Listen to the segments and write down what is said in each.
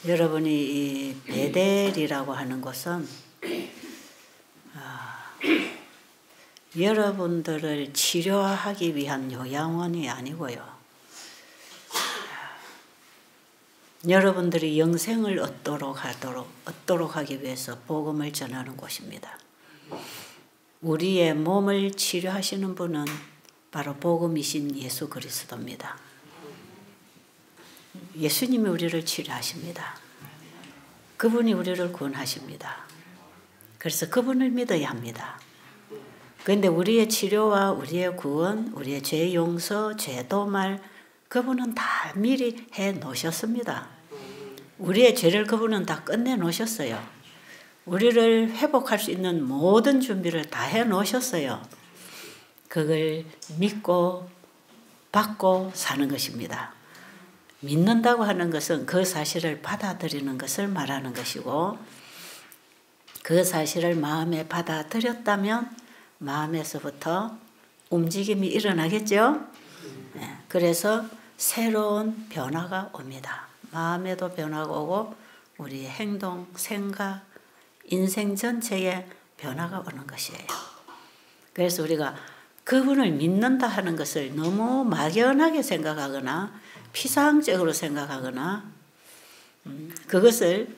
여러분이 이 베델이라고 하는 곳은 여러분들을 치료하기 위한 요양원이 아니고요. 여러분들이 영생을 얻도록 하기 위해서 복음을 전하는 곳입니다. 우리의 몸을 치료하시는 분은 바로 복음이신 예수 그리스도입니다. 예수님이 우리를 치료하십니다. 그분이 우리를 구원하십니다. 그래서 그분을 믿어야 합니다. 그런데 우리의 치료와 우리의 구원, 우리의 죄 용서, 죄 도말 그분은 다 미리 해 놓으셨습니다. 우리의 죄를 그분은 다 끝내 놓으셨어요. 우리를 회복할 수 있는 모든 준비를 다 해 놓으셨어요. 그걸 믿고 받고 사는 것입니다. 믿는다고 하는 것은 그 사실을 받아들이는 것을 말하는 것이고, 그 사실을 마음에 받아들였다면 마음에서부터 움직임이 일어나겠죠. 네, 그래서 새로운 변화가 옵니다. 마음에도 변화가 오고 우리의 행동, 생각, 인생 전체에 변화가 오는 것이에요. 그래서 우리가 그분을 믿는다 하는 것을 너무 막연하게 생각하거나 피상적으로 생각하거나 그것을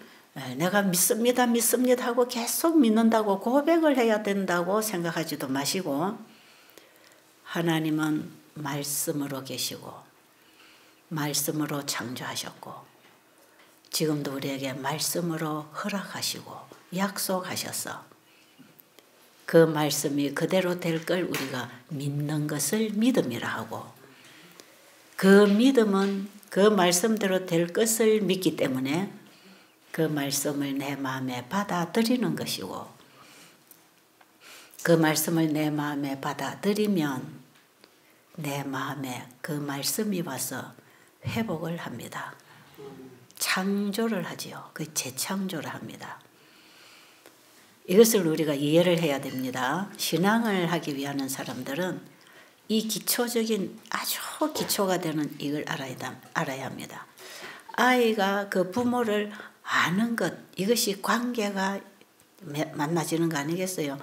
내가 믿습니다 하고 계속 믿는다고 고백을 해야 된다고 생각하지도 마시고, 하나님은 말씀으로 계시고 말씀으로 창조하셨고 지금도 우리에게 말씀으로 허락하시고 약속하셔서 그 말씀이 그대로 될 걸 우리가 믿는 것을 믿음이라 하고, 그 믿음은 그 말씀대로 될 것을 믿기 때문에 그 말씀을 내 마음에 받아들이는 것이고, 그 말씀을 내 마음에 받아들이면 내 마음에 그 말씀이 와서 회복을 합니다. 창조를 하지요. 그 재창조를 합니다. 이것을 우리가 이해를 해야 됩니다. 신앙을 하기 위한 사람들은 이 기초적인 아주 기초가 되는 이걸 알아야 합니다. 아이가 그 부모를 아는 것, 이것이 관계가 만나지는 거 아니겠어요?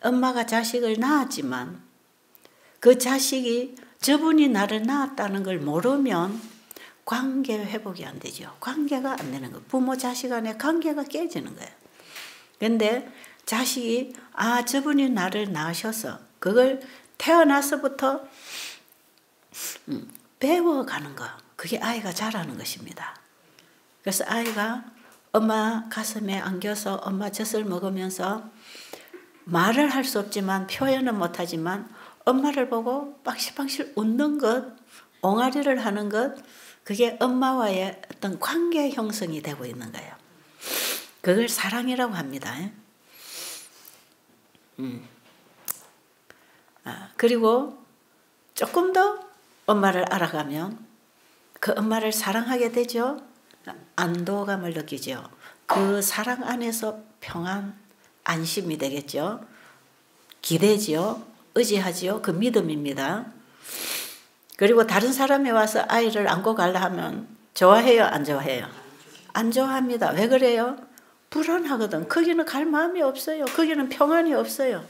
엄마가 자식을 낳았지만 그 자식이 저분이 나를 낳았다는 걸 모르면 관계 회복이 안 되죠. 관계가 안 되는 거예요. 부모 자식 간의 관계가 깨지는 거예요. 그런데 자식이 저분이 나를 낳으셔서 그걸 태어나서부터 배워가는 거, 그게 아이가 자라는 것입니다. 그래서 아이가 엄마 가슴에 안겨서 엄마 젖을 먹으면서 말을 할 수 없지만 표현은 못하지만 엄마를 보고 빵실빵실 웃는 것, 옹알이를 하는 것, 그게 엄마와의 어떤 관계 형성이 되고 있는 거예요. 그걸 사랑이라고 합니다. 그리고 조금 더 엄마를 알아가면 그 엄마를 사랑하게 되죠. 안도감을 느끼죠. 그 사랑 안에서 평안, 안심이 되겠죠. 기대죠. 의지하죠. 그 믿음입니다. 그리고 다른 사람이 와서 아이를 안고 가려 하면 좋아해요? 안 좋아해요? 안 좋아합니다. 왜 그래요? 불안하거든. 거기는 갈 마음이 없어요. 거기는 평안이 없어요.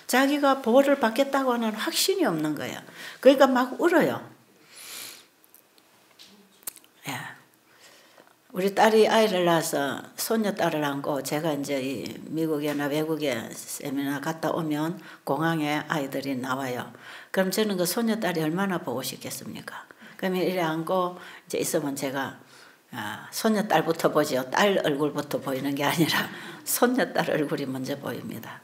자기가 보호를 받겠다고 하는 확신이 없는 거예요. 그러니까 막 울어요. 예. 우리 딸이 아이를 낳아서 손녀딸을 안고 제가 이제 미국이나 외국에 세미나 갔다 오면 공항에 아이들이 나와요. 그럼 저는 그 손녀딸이 얼마나 보고 싶겠습니까? 그러면 이래 안고 이제 있으면 제가 손녀딸부터 보죠. 딸 얼굴부터 보이는 게 아니라 손녀딸 얼굴이 먼저 보입니다.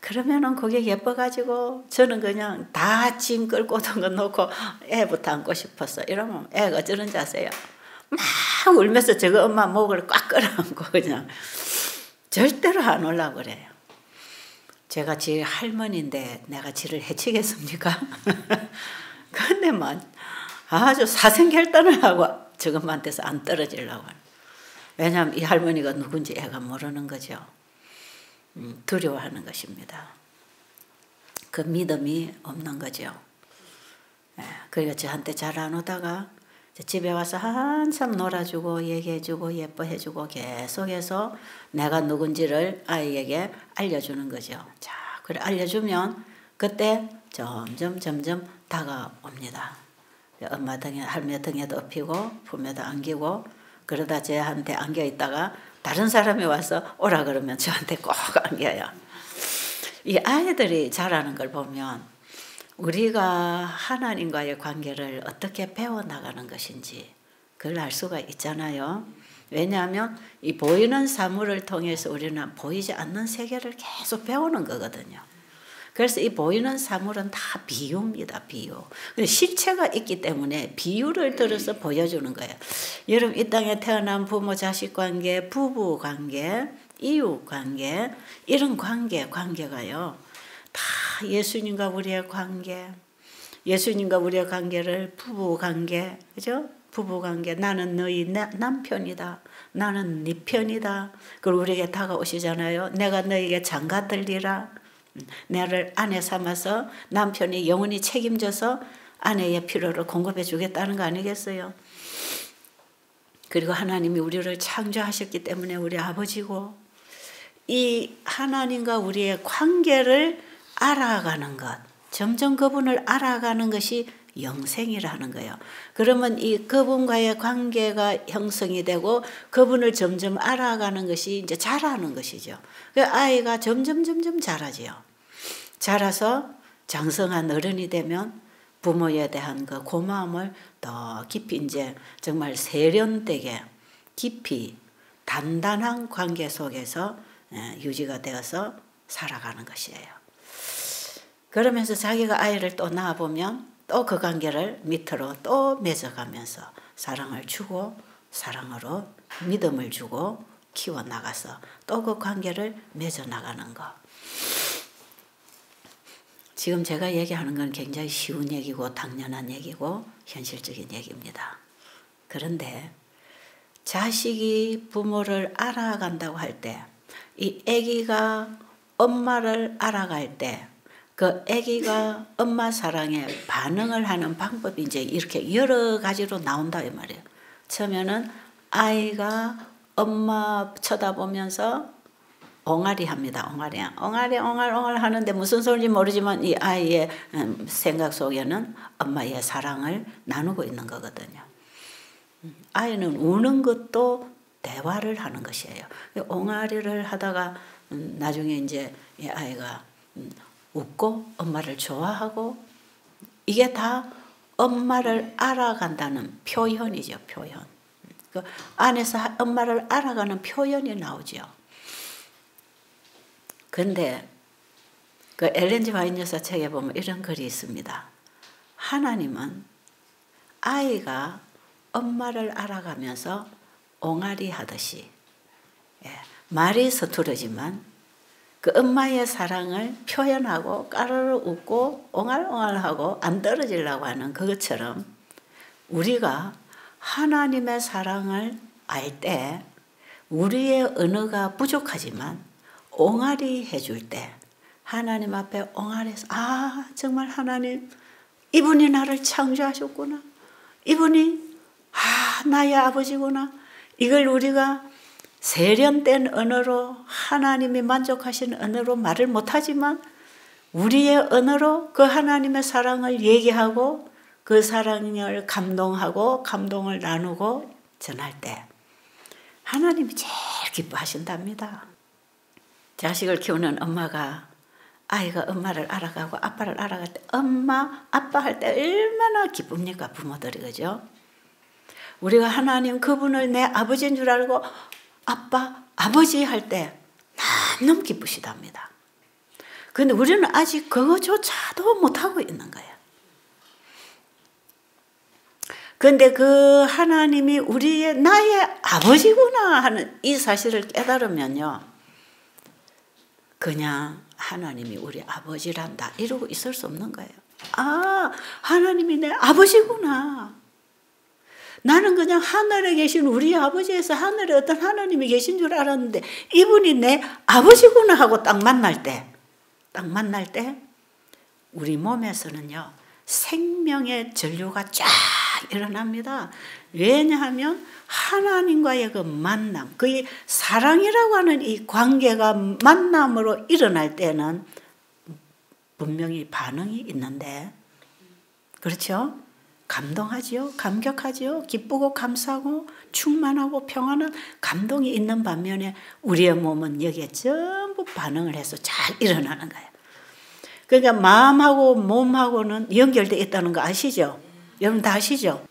그러면은 그게 예뻐가지고 저는 그냥 다 짐 끌고 온 거 놓고 애부터 안고 싶었어. 이러면 애가 어쩌는지 아세요? 막 울면서 저거 엄마 목을 꽉 끌어안고 그냥 절대로 안 오려고 그래요. 제가 지 할머니인데 내가 지를 해치겠습니까? 근데만 아주 사생결단을 하고 저것만한테서 안 떨어지려고. 왜냐하면 이 할머니가 누군지 애가 모르는 거죠. 두려워하는 것입니다. 그 믿음이 없는 거죠. 그러니까 저한테 잘 안 오다가 집에 와서 한참 놀아주고 얘기해주고 예뻐해주고 계속해서 내가 누군지를 아이에게 알려주는 거죠. 자, 그래 알려주면 그때 점점 다가옵니다. 엄마 등에 할매 등에도 업히고 품에도 안기고 그러다 쟤한테 안겨 있다가 다른 사람이 와서 오라 그러면 저한테 꼭 안겨요. 이 아이들이 자라는 걸 보면 우리가 하나님과의 관계를 어떻게 배워나가는 것인지 그걸 알 수가 있잖아요. 왜냐하면 이 보이는 사물을 통해서 우리는 보이지 않는 세계를 계속 배우는 거거든요. 그래서 이 보이는 사물은 다 비유입니다. 비유. 실체가 있기 때문에 비유를 들어서 보여주는 거예요. 여러분 이 땅에 태어난 부모 자식 관계, 부부 관계, 이웃 관계 이런 관계가요. 다 예수님과 우리의 관계, 예수님과 우리의 관계를 부부 관계, 그죠? 부부 관계, 나는 너희 남편이다. 나는 네 편이다. 그리고 우리에게 다가오시잖아요. 내가 너에게 장가 들리라. 나를 아내 삼아서 남편이 영원히 책임져서 아내의 필요를 공급해 주겠다는 거 아니겠어요? 그리고 하나님이 우리를 창조하셨기 때문에 우리 아버지고 이 하나님과 우리의 관계를 알아가는 것, 점점 그분을 알아가는 것이 영생이라는 거예요. 그러면 이 그분과의 관계가 형성이 되고 그분을 점점 알아가는 것이 이제 자라는 것이죠. 그 아이가 점점 자라지요. 자라서 장성한 어른이 되면 부모에 대한 그 고마움을 더 깊이 이제 정말 세련되게 깊이 단단한 관계 속에서 유지가 되어서 살아가는 것이에요. 그러면서 자기가 아이를 또 낳아보면 또 그 관계를 밑으로 또 맺어가면서 사랑을 주고 사랑으로 믿음을 주고 키워나가서 또 그 관계를 맺어나가는 것. 지금 제가 얘기하는 건 굉장히 쉬운 얘기고 당연한 얘기고 현실적인 얘기입니다. 그런데 자식이 부모를 알아간다고 할 때 이 아기가 엄마를 알아갈 때 그 아기가 엄마 사랑에 반응을 하는 방법이 이제 이렇게 여러 가지로 나온다 이 말이에요. 처음에는 아이가 엄마 쳐다보면서 옹알이 합니다. 옹알 하는데 무슨 소리인지 모르지만 이 아이의 생각 속에는 엄마의 사랑을 나누고 있는 거거든요. 아이는 우는 것도 대화를 하는 것이에요. 옹알이를 하다가 나중에 이제 이 아이가 웃고 엄마를 좋아하고 이게 다 엄마를 알아간다는 표현이죠. 표현. 그 안에서 엄마를 알아가는 표현이 나오죠. 근데 그 엘렌 G 화이트 여사 책에 보면 이런 글이 있습니다. 하나님은 아이가 엄마를 알아가면서 옹알이 하듯이 말이 서투르지만 그 엄마의 사랑을 표현하고 까르르 웃고 옹알옹알하고 안 떨어지려고 하는 그것처럼 우리가 하나님의 사랑을 알 때 우리의 언어가 부족하지만 옹알이 해줄 때 하나님 앞에 옹알해서 아 정말 하나님 이분이 나를 창조하셨구나. 이분이 나의 아버지구나. 이걸 우리가 세련된 언어로 하나님이 만족하시는 언어로 말을 못하지만 우리의 언어로 그 하나님의 사랑을 얘기하고 그 사랑을 감동하고 감동을 나누고 전할 때 하나님이 제일 기뻐하신답니다. 자식을 키우는 엄마가 아이가 엄마를 알아가고 아빠를 알아갈 때 엄마, 아빠 할 때 얼마나 기쁩니까? 부모들이 그죠? 우리가 하나님 그분을 내 아버지인 줄 알고 아빠, 아버지 할 때 너무 기쁘시답니다. 그런데 우리는 아직 그거조차도 못하고 있는 거예요. 그런데 그 하나님이 나의 아버지구나 하는 이 사실을 깨달으면요. 그냥 하나님이 우리 아버지란다 이러고 있을 수 없는 거예요. 아, 하나님이 내 아버지구나. 나는 그냥 하늘에 계신 우리 아버지에서 하늘에 어떤 하나님이 계신 줄 알았는데 이분이 내 아버지구나 하고 딱 만날 때 우리 몸에서는요 생명의 전류가 쫙 일어납니다. 왜냐하면 하나님과의 그 만남, 그 사랑이라고 하는 이 관계가 만남으로 일어날 때는 분명히 반응이 있는데, 그렇죠? 감동하지요, 감격하지요, 기쁘고 감사하고 충만하고 평안한 감동이 있는 반면에 우리의 몸은 여기에 전부 반응을 해서 잘 일어나는 거예요. 그러니까 마음하고 몸하고는 연결되어 있다는 거 아시죠? 여러분 다 아시죠?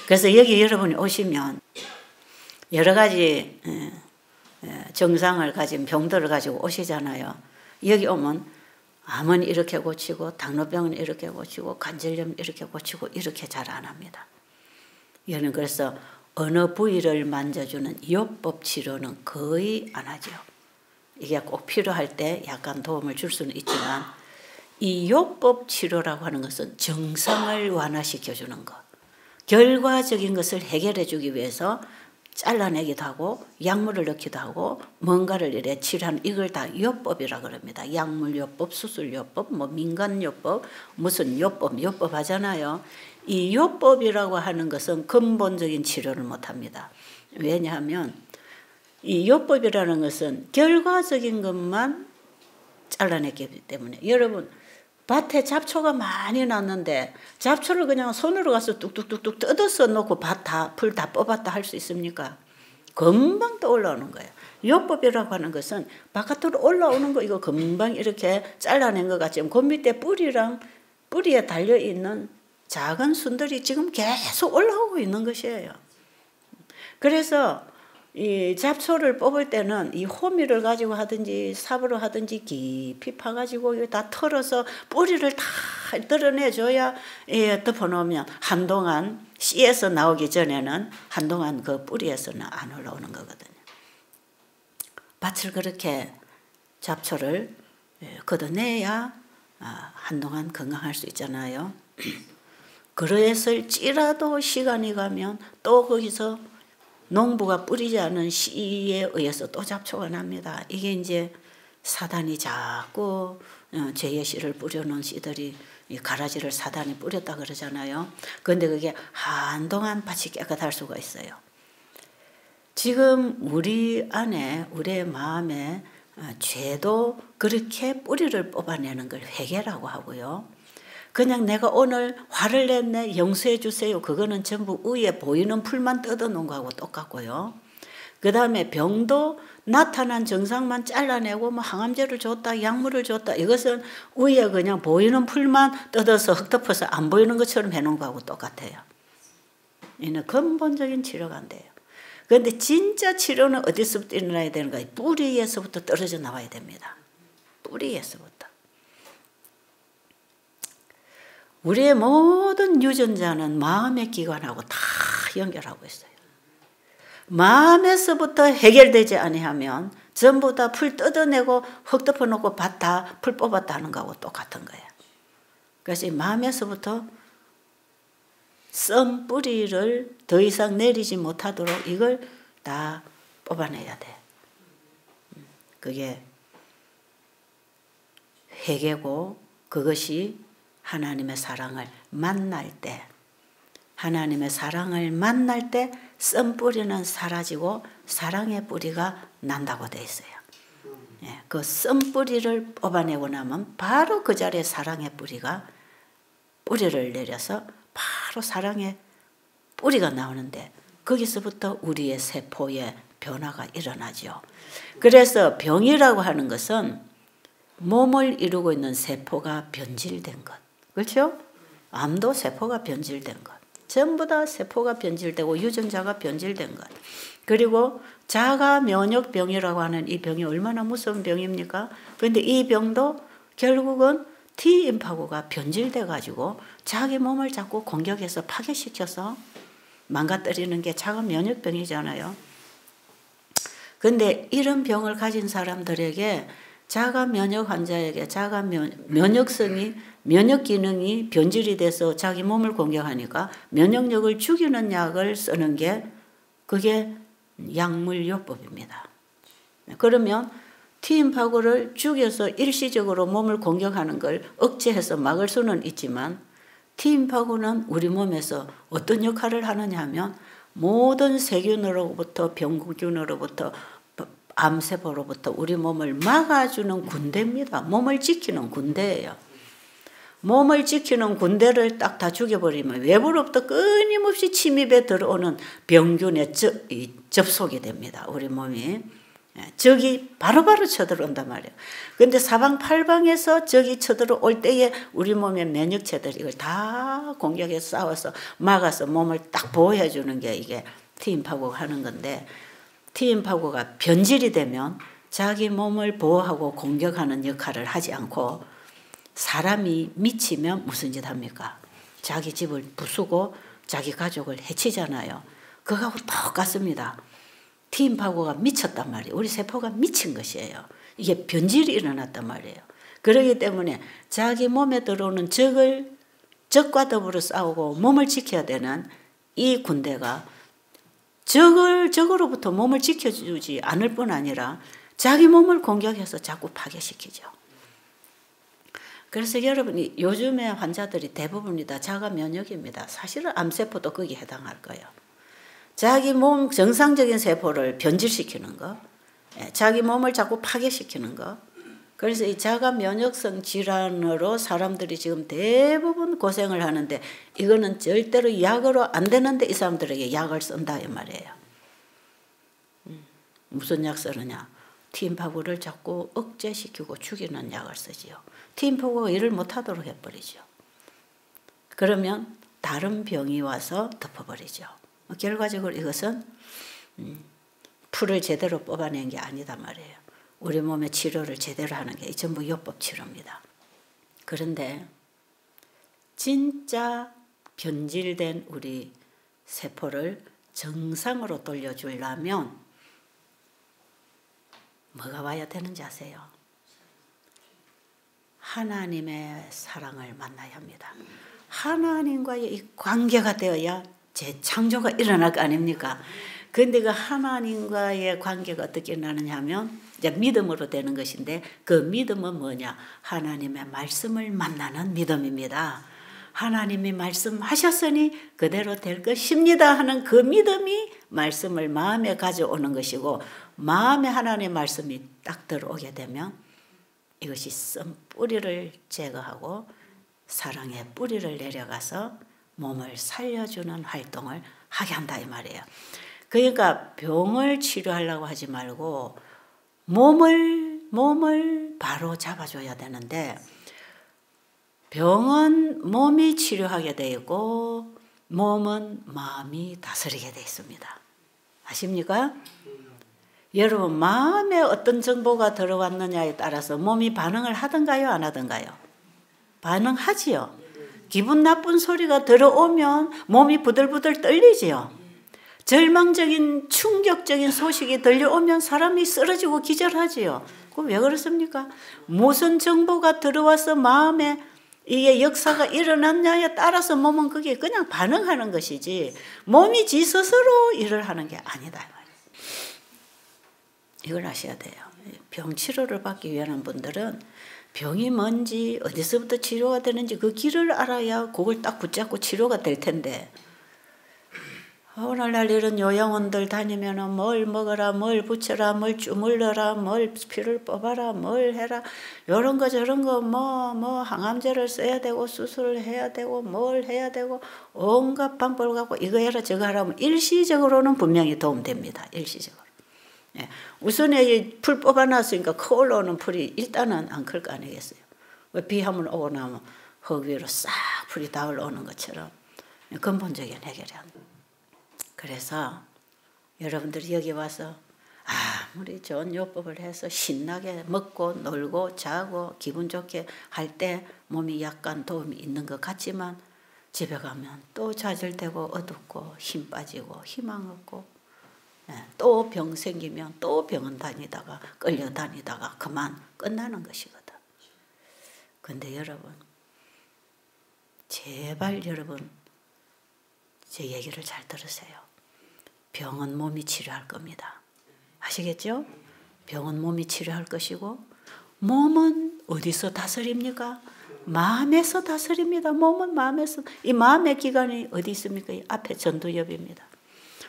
그래서 여기 여러분이 오시면 여러 가지 증상을 가진 병들을 가지고 오시잖아요. 여기 오면 암은 이렇게 고치고 당뇨병은 이렇게 고치고 관절염 이렇게 고치고 이렇게 잘 안 합니다. 이거는 그래서 어느 부위를 만져주는 요법 치료는 거의 안 하죠. 이게 꼭 필요할 때 약간 도움을 줄 수는 있지만 이 요법 치료라고 하는 것은 증상을 완화시켜 주는 것, 결과적인 것을 해결해 주기 위해서 잘라내기도 하고 약물을 넣기도 하고 뭔가를 이래 치료하는 이걸 다 요법이라 그럽니다. 약물요법, 수술요법, 뭐 민간요법, 무슨 요법 하잖아요. 이 요법이라고 하는 것은 근본적인 치료를 못합니다. 왜냐하면 이 요법이라는 것은 결과적인 것만 잘라냈기 때문에 여러분 밭에 잡초가 많이 났는데 잡초를 그냥 손으로 가서 뚝뚝뚝뚝 뜯어서 놓고 풀 다 뽑았다 할 수 있습니까? 금방 또 올라오는 거예요. 요법이라고 하는 것은 바깥으로 올라오는 거 이거 금방 이렇게 잘라낸 것 같지만 그 밑에 뿌리에 달려있는 작은 순들이 지금 계속 올라오고 있는 것이에요. 그래서 이 잡초를 뽑을 때는 이 호미를 가지고 하든지 삽으로 하든지 깊이 파가지고 이거 다 털어서 뿌리를 다 드러내줘야 덮어놓으면 한동안 씨에서 나오기 전에는 한동안 그 뿌리에서는 안 올라오는 거거든요. 밭을 그렇게 잡초를 걷어내야 한동안 건강할 수 있잖아요. 그랬을지라도 시간이 가면 또 거기서 농부가 뿌리지 않은 씨에 의해서 또 잡초가 납니다. 이게 이제 사단이 자꾸 죄의 씨를 뿌려놓은 씨들이 가라지를 사단이 뿌렸다 그러잖아요. 그런데 그게 한동안 밭이 깨끗할 수가 있어요. 지금 우리 안에 우리의 마음에 죄도 그렇게 뿌리를 뽑아내는 걸 회개라고 하고요. 그냥 내가 오늘 화를 냈네 용서해 주세요. 그거는 전부 위에 보이는 풀만 뜯어놓은 거하고 똑같고요. 그 다음에 병도 나타난 증상만 잘라내고 뭐 항암제를 줬다 약물을 줬다 이것은 위에 그냥 보이는 풀만 뜯어서 흙덮어서 안 보이는 것처럼 해놓은 거하고 똑같아요. 이는 근본적인 치료가 안 돼요. 그런데 진짜 치료는 어디서부터 일어나야 되는가? 뿌리에서부터 떨어져 나와야 됩니다. 뿌리에서부터. 우리의 모든 유전자는 마음의 기관하고 다 연결하고 있어요. 마음에서부터 해결되지 아니하면 전부 다 풀 뜯어내고 흙 덮어놓고 밭 다 풀 뽑았다 하는 거하고 똑같은 거예요. 그래서 이 마음에서부터 썩 뿌리를 더 이상 내리지 못하도록 이걸 다 뽑아내야 돼. 그게 회개고 그것이 하나님의 사랑을 만날 때 하나님의 사랑을 만날 때 썬 뿌리는 사라지고 사랑의 뿌리가 난다고 되어 있어요. 그 썬 뿌리를 뽑아내고 나면 바로 그 자리에 사랑의 뿌리를 내려서 바로 사랑의 뿌리가 나오는데 거기서부터 우리의 세포의 변화가 일어나죠. 그래서 병이라고 하는 것은 몸을 이루고 있는 세포가 변질된 것. 그렇죠? 암도 세포가 변질된 것. 전부 다 세포가 변질되고 유전자가 변질된 것. 그리고 자가 면역병이라고 하는 이 병이 얼마나 무서운 병입니까? 그런데 이 병도 결국은 T임파구가 변질돼 가지고 자기 몸을 자꾸 공격해서 파괴시켜서 망가뜨리는 게 자가 면역병이잖아요. 그런데 이런 병을 가진 사람들에게 자가 면역 환자에게 자가 면역성이 면역 기능이 변질이 돼서 자기 몸을 공격하니까 면역력을 죽이는 약을 쓰는 게 그게 약물요법입니다. 그러면 T임파구를 죽여서 일시적으로 몸을 공격하는 걸 억제해서 막을 수는 있지만 T임파고는 우리 몸에서 어떤 역할을 하느냐 하면 모든 세균으로부터 병균으로부터 암세포로부터 우리 몸을 막아주는 군대입니다. 몸을 지키는 군대예요. 몸을 지키는 군대를 딱 다 죽여버리면 외부로부터 끊임없이 침입에 들어오는 병균에 접속이 됩니다. 우리 몸이. 적이 바로바로 쳐들어온단 말이에요. 그런데 사방팔방에서 적이 쳐들어올 때에 우리 몸의 면역체들이 이걸 다 공격해서 싸워서 막아서 몸을 딱 보호해 주는 게 이게 T임파고가 하는 건데, T임파고가 변질이 되면 자기 몸을 보호하고 공격하는 역할을 하지 않고 사람이 미치면 무슨 짓 합니까? 자기 집을 부수고 자기 가족을 해치잖아요. 그거하고 똑같습니다. T임파고가 미쳤단 말이에요. 우리 세포가 미친 것이에요. 이게 변질이 일어났단 말이에요. 그렇기 때문에 자기 몸에 들어오는 적과 더불어 싸우고 몸을 지켜야 되는 이 군대가 적으로부터 몸을 지켜주지 않을 뿐 아니라 자기 몸을 공격해서 자꾸 파괴시키죠. 그래서 여러분이 요즘의 환자들이 대부분이 다 자가 면역입니다. 사실은 암세포도 거기에 해당할 거예요. 자기 몸 정상적인 세포를 변질시키는 거, 자기 몸을 자꾸 파괴시키는 거. 그래서 이 자가 면역성 질환으로 사람들이 지금 대부분 고생을 하는데 이거는 절대로 약으로 안 되는데 이 사람들에게 약을 쓴다 이 말이에요. 무슨 약 쓰느냐? T임파고를 자꾸 억제시키고 죽이는 약을 쓰지요. T임파고가 일을 못하도록 해버리죠. 그러면 다른 병이 와서 덮어버리죠. 결과적으로 이것은 풀을 제대로 뽑아낸 게 아니다 말이에요. 우리 몸의 치료를 제대로 하는 게 전부 요법 치료입니다. 그런데 진짜 변질된 우리 세포를 정상으로 돌려주려면 뭐가 와야 되는지 아세요? 하나님의 사랑을 만나야 합니다. 하나님과의 이 관계가 되어야 재창조가 일어날 거 아닙니까? 그런데 그 하나님과의 관계가 어떻게 나느냐 하면 이제 믿음으로 되는 것인데 그 믿음은 뭐냐? 하나님의 말씀을 만나는 믿음입니다. 하나님이 말씀하셨으니 그대로 될 것입니다 하는 그 믿음이 말씀을 마음에 가져오는 것이고, 마음에 하나님의 말씀이 딱 들어오게 되면 이것이 쓴 뿌리를 제거하고 사랑의 뿌리를 내려가서 몸을 살려주는 활동을 하게 한다 이 말이에요. 그러니까 병을 치료하려고 하지 말고 몸을 바로 잡아줘야 되는데, 병은 몸이 치료하게 되어 있고 몸은 마음이 다스리게 되어 있습니다. 아십니까? 여러분 마음에 어떤 정보가 들어왔느냐에 따라서 몸이 반응을 하든가요 안 하든가요? 반응하지요. 기분 나쁜 소리가 들어오면 몸이 부들부들 떨리지요. 절망적인 충격적인 소식이 들려오면 사람이 쓰러지고 기절하지요. 그럼 왜 그렇습니까? 무슨 정보가 들어와서 마음에 이게 역사가 일어났냐에 따라서 몸은 그게 그냥 반응하는 것이지 몸이 지 스스로 일을 하는 게 아니다. 이걸 아셔야 돼요. 병 치료를 받기 위한 분들은 병이 뭔지 어디서부터 치료가 되는지 그 길을 알아야 그걸 딱 붙잡고 치료가 될 텐데, 오늘날 이런 요양원들 다니면 뭘 먹어라, 뭘 붙여라, 뭘 주물러라, 뭘 피를 뽑아라, 뭘 해라, 이런 거 저런 거 뭐 항암제를 써야 되고 수술을 해야 되고 뭘 해야 되고 온갖 방법을 갖고 이거 해라 저거 하라면 일시적으로는 분명히 도움됩니다. 일시적으로. 예. 우선에 풀 뽑아놨으니까 커 올라오는 풀이 일단은 안 클 거 아니겠어요. 비 한번 오고 나면 흙 위로 싹 풀이 다 올라오는 것처럼 근본적인 해결이 안 돼요. 그래서 여러분들이 여기 와서 아무리 좋은 요법을 해서 신나게 먹고 놀고 자고 기분 좋게 할 때 몸이 약간 도움이 있는 것 같지만 집에 가면 또 좌절되고 어둡고 힘 빠지고 희망 없고, 또 병 생기면 또 병원 다니다가 끌려다니다가 그만 끝나는 것이거든. 근데 여러분 제발 여러분 제 얘기를 잘 들으세요. 병은 몸이 치료할 겁니다. 아시겠죠? 병은 몸이 치료할 것이고 몸은 어디서 다스립니까? 마음에서 다스립니다. 몸은 마음에서. 이 마음의 기관이 어디 있습니까? 이 앞에 전두엽입니다.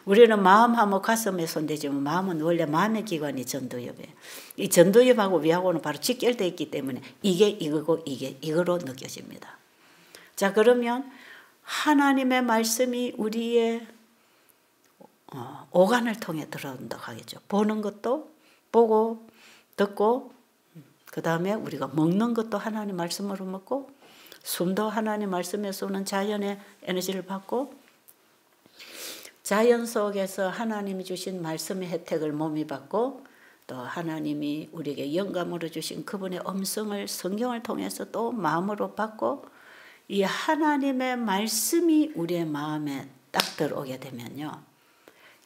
우리는 마음하면 가슴에 손대지만 마음은 원래 마음의 기관이 전두엽이에요. 이 전두엽하고 위하고는 바로 직결되어 있기 때문에 이게 이거고 이게 이거로 느껴집니다. 자, 그러면 하나님의 말씀이 우리의 오간을 통해 들어온다고 하겠죠. 보는 것도 보고 듣고, 그 다음에 우리가 먹는 것도 하나님 말씀으로 먹고, 숨도 하나님 말씀에서 오는 자연의 에너지를 받고, 자연 속에서 하나님이 주신 말씀의 혜택을 몸이 받고, 또 하나님이 우리에게 영감으로 주신 그분의 음성을 성경을 통해서 또 마음으로 받고, 이 하나님의 말씀이 우리의 마음에 딱 들어오게 되면요,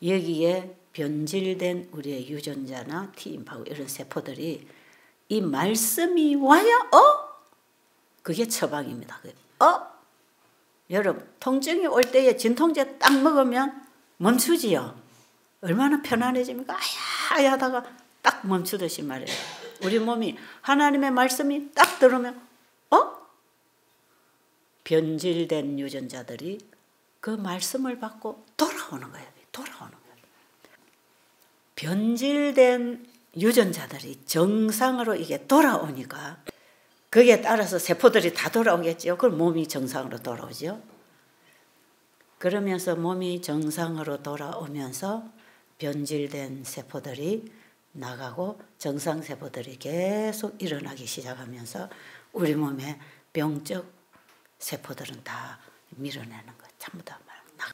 여기에 변질된 우리의 유전자나 T임파고 이런 세포들이 이 말씀이 와야 그게 처방입니다. 여러분, 통증이 올 때에 진통제 딱 먹으면 멈추지요. 얼마나 편안해집니까? 아야 하다가 딱 멈추듯이 말이에요. 우리 몸이 하나님의 말씀이 딱 들으면 변질된 유전자들이 그 말씀을 받고 돌아오는 거예요. 돌아오는 거예요. 변질된 유전자들이 정상으로 이게 돌아오니까 거기에 따라서 세포들이 다 돌아오겠죠. 그럼 몸이 정상으로 돌아오죠. 그러면서 몸이 정상으로 돌아오면서 변질된 세포들이 나가고 정상 세포들이 계속 일어나기 시작하면서 우리 몸의 병적 세포들은 다 밀어내는 거예요. 전부 다 나가.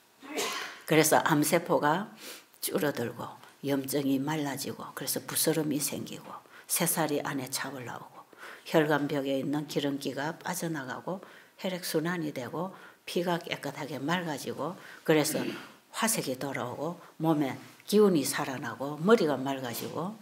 그래서 암세포가 줄어들고 염증이 말라지고 그래서 부스럼이 생기고 새살이 안에 차올라오고 혈관벽에 있는 기름기가 빠져나가고 혈액순환이 되고 피가 깨끗하게 맑아지고 그래서 화색이 돌아오고 몸에 기운이 살아나고 머리가 맑아지고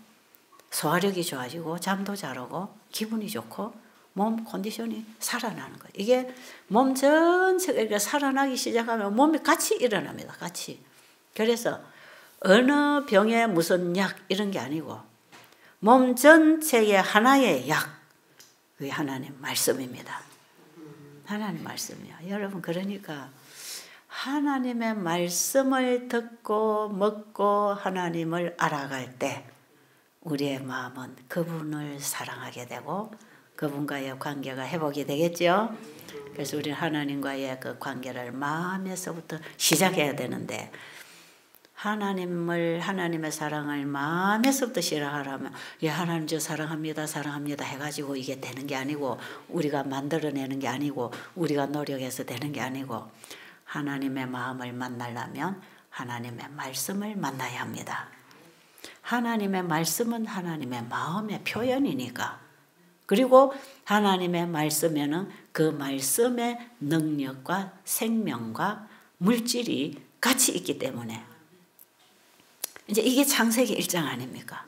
소화력이 좋아지고 잠도 잘 오고 기분이 좋고 몸 컨디션이 살아나는 거예요. 이게 몸 전체가 살아나기 시작하면 몸이 같이 일어납니다. 같이. 그래서 어느 병에 무슨 약 이런 게 아니고 몸 전체의 하나의 약, 그게 하나님 말씀입니다. 하나님 말씀이요. 여러분, 그러니까 하나님의 말씀을 듣고 먹고 하나님을 알아갈 때 우리의 마음은 그분을 사랑하게 되고 그분과의 관계가 회복이 되겠죠. 그래서 우리는 하나님과의 그 관계를 마음에서부터 시작해야 되는데 하나님의 사랑을 마음에서부터 시작하려면 하나님 저 사랑합니다 사랑합니다 해가지고 이게 되는 게 아니고 우리가 만들어내는 게 아니고 우리가 노력해서 되는 게 아니고 하나님의 마음을 만나려면 하나님의 말씀을 만나야 합니다. 하나님의 말씀은 하나님의 마음의 표현이니까 그리고 하나님의 말씀에는 그 말씀의 능력과 생명과 물질이 같이 있기 때문에 이제 이게 창세기 1장 아닙니까?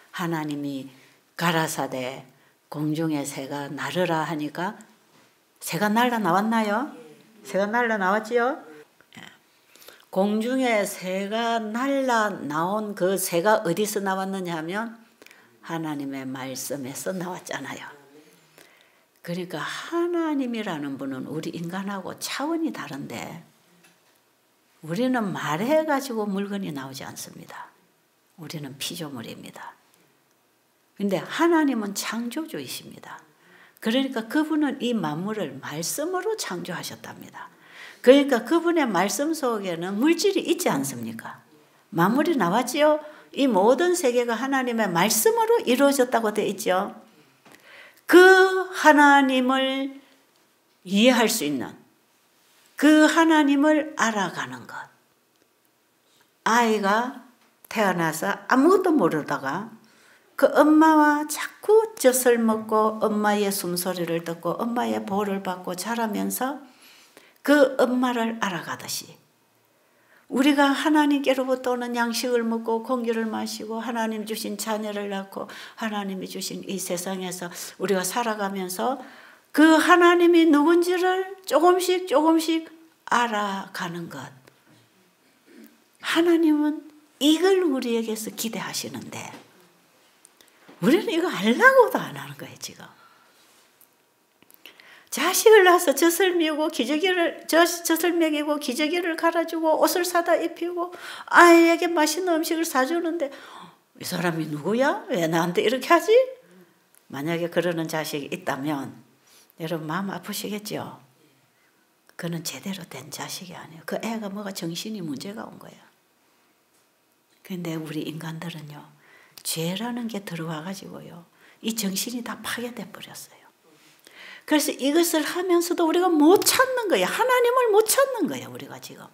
하나님이 가라사대 공중의 새가 날으라 하니까 새가 날라 나왔나요? 새가 날라 나왔지요? 공중의 새가 날라 나온 그 새가 어디서 나왔느냐 하면 하나님의 말씀에서 나왔잖아요. 그러니까 하나님이라는 분은 우리 인간하고 차원이 다른데 우리는 말해가지고 물건이 나오지 않습니다. 우리는 피조물입니다. 근데 하나님은 창조주이십니다. 그러니까 그분은 이 만물을 말씀으로 창조하셨답니다. 그러니까 그분의 말씀 속에는 물질이 있지 않습니까? 만물이 나왔지요? 이 모든 세계가 하나님의 말씀으로 이루어졌다고 되어 있죠. 그 하나님을 이해할 수 있는 그 하나님을 알아가는 것. 아이가 태어나서 아무것도 모르다가 그 엄마와 자꾸 젖을 먹고 엄마의 숨소리를 듣고 엄마의 보호를 받고 자라면서 그 엄마를 알아가듯이 우리가 하나님께로부터 오는 양식을 먹고 공기를 마시고 하나님 주신 자녀를 낳고 하나님이 주신 이 세상에서 우리가 살아가면서 그 하나님이 누군지를 조금씩 알아가는 것. 하나님은 이걸 우리에게서 기대하시는데 우리는 이거 알라고도 안 하는 거예요, 지금. 자식을 낳아서 젖을 미우고 젖을 먹이고 기저귀를 갈아주고 옷을 사다 입히고 아이에게 맛있는 음식을 사주는데 이 사람이 누구야? 왜 나한테 이렇게 하지? 만약에 그러는 자식이 있다면 여러분 마음 아프시겠죠? 그는 제대로 된 자식이 아니에요. 그 애가 뭐가 정신이 문제가 온 거예요. 근데 우리 인간들은요, 죄라는 게 들어와 가지고요, 이 정신이 다 파괴돼 버렸어요. 그래서 이것을 하면서도 우리가 못 찾는 거예요. 하나님을 못 찾는 거예요, 우리가 지금.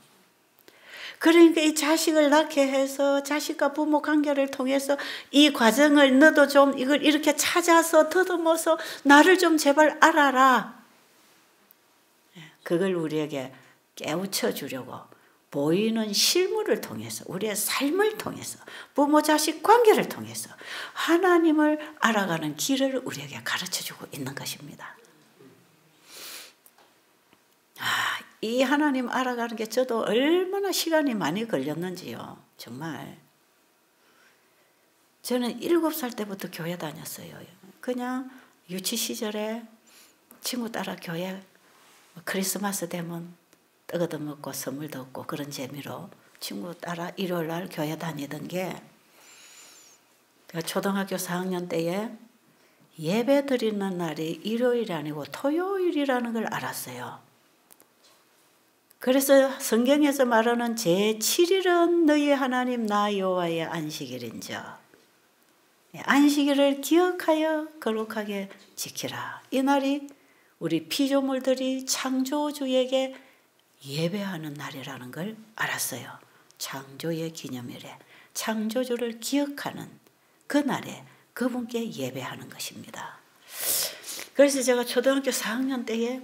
그러니까 이 자식을 낳게 해서 자식과 부모 관계를 통해서 이 과정을 너도 좀 이걸 이렇게 찾아서 더듬어서 나를 좀 제발 알아라. 그걸 우리에게 깨우쳐 주려고 보이는 실물을 통해서 우리의 삶을 통해서 부모 자식 관계를 통해서 하나님을 알아가는 길을 우리에게 가르쳐 주고 있는 것입니다. 이 하나님 알아가는 게 저도 얼마나 시간이 많이 걸렸는지요. 정말. 저는 7살 때부터 교회 다녔어요. 그냥 유치 시절에 친구 따라 교회 크리스마스 되면 떡 얻어먹고 선물도 얻고 그런 재미로 친구 따라 일요일 날 교회 다니던 게 초등학교 4학년 때에 예배 드리는 날이 일요일이 아니고 토요일이라는 걸 알았어요. 그래서 성경에서 말하는 제7일은 너희 하나님 나 여호와의 안식일인즉 안식일을 기억하여 거룩하게 지키라. 이 날이 우리 피조물들이 창조주에게 예배하는 날이라는 걸 알았어요. 창조의 기념일에 창조주를 기억하는 그 날에 그분께 예배하는 것입니다. 그래서 제가 초등학교 4학년 때에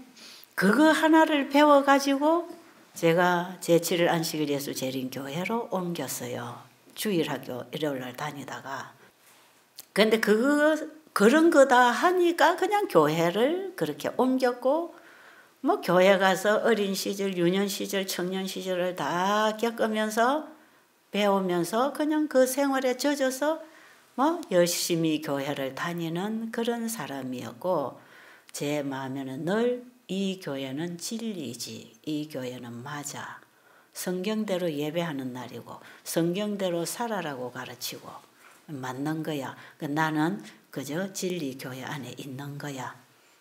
그거 하나를 배워가지고 제가 제7일 안식일 예수 재림교회로 옮겼어요. 주일학교 일요일날 다니다가. 근데 그런 거다 하니까 그냥 교회를 그렇게 옮겼고 뭐 교회 가서 어린 시절, 유년 시절, 청년 시절을 다 겪으면서 배우면서 그냥 그 생활에 젖어서 뭐 열심히 교회를 다니는 그런 사람이었고 제 마음에는 늘 이 교회는 진리지, 이 교회는 맞아. 성경대로 예배하는 날이고 성경대로 살아라고 가르치고 맞는 거야. 나는 그저 진리 교회 안에 있는 거야.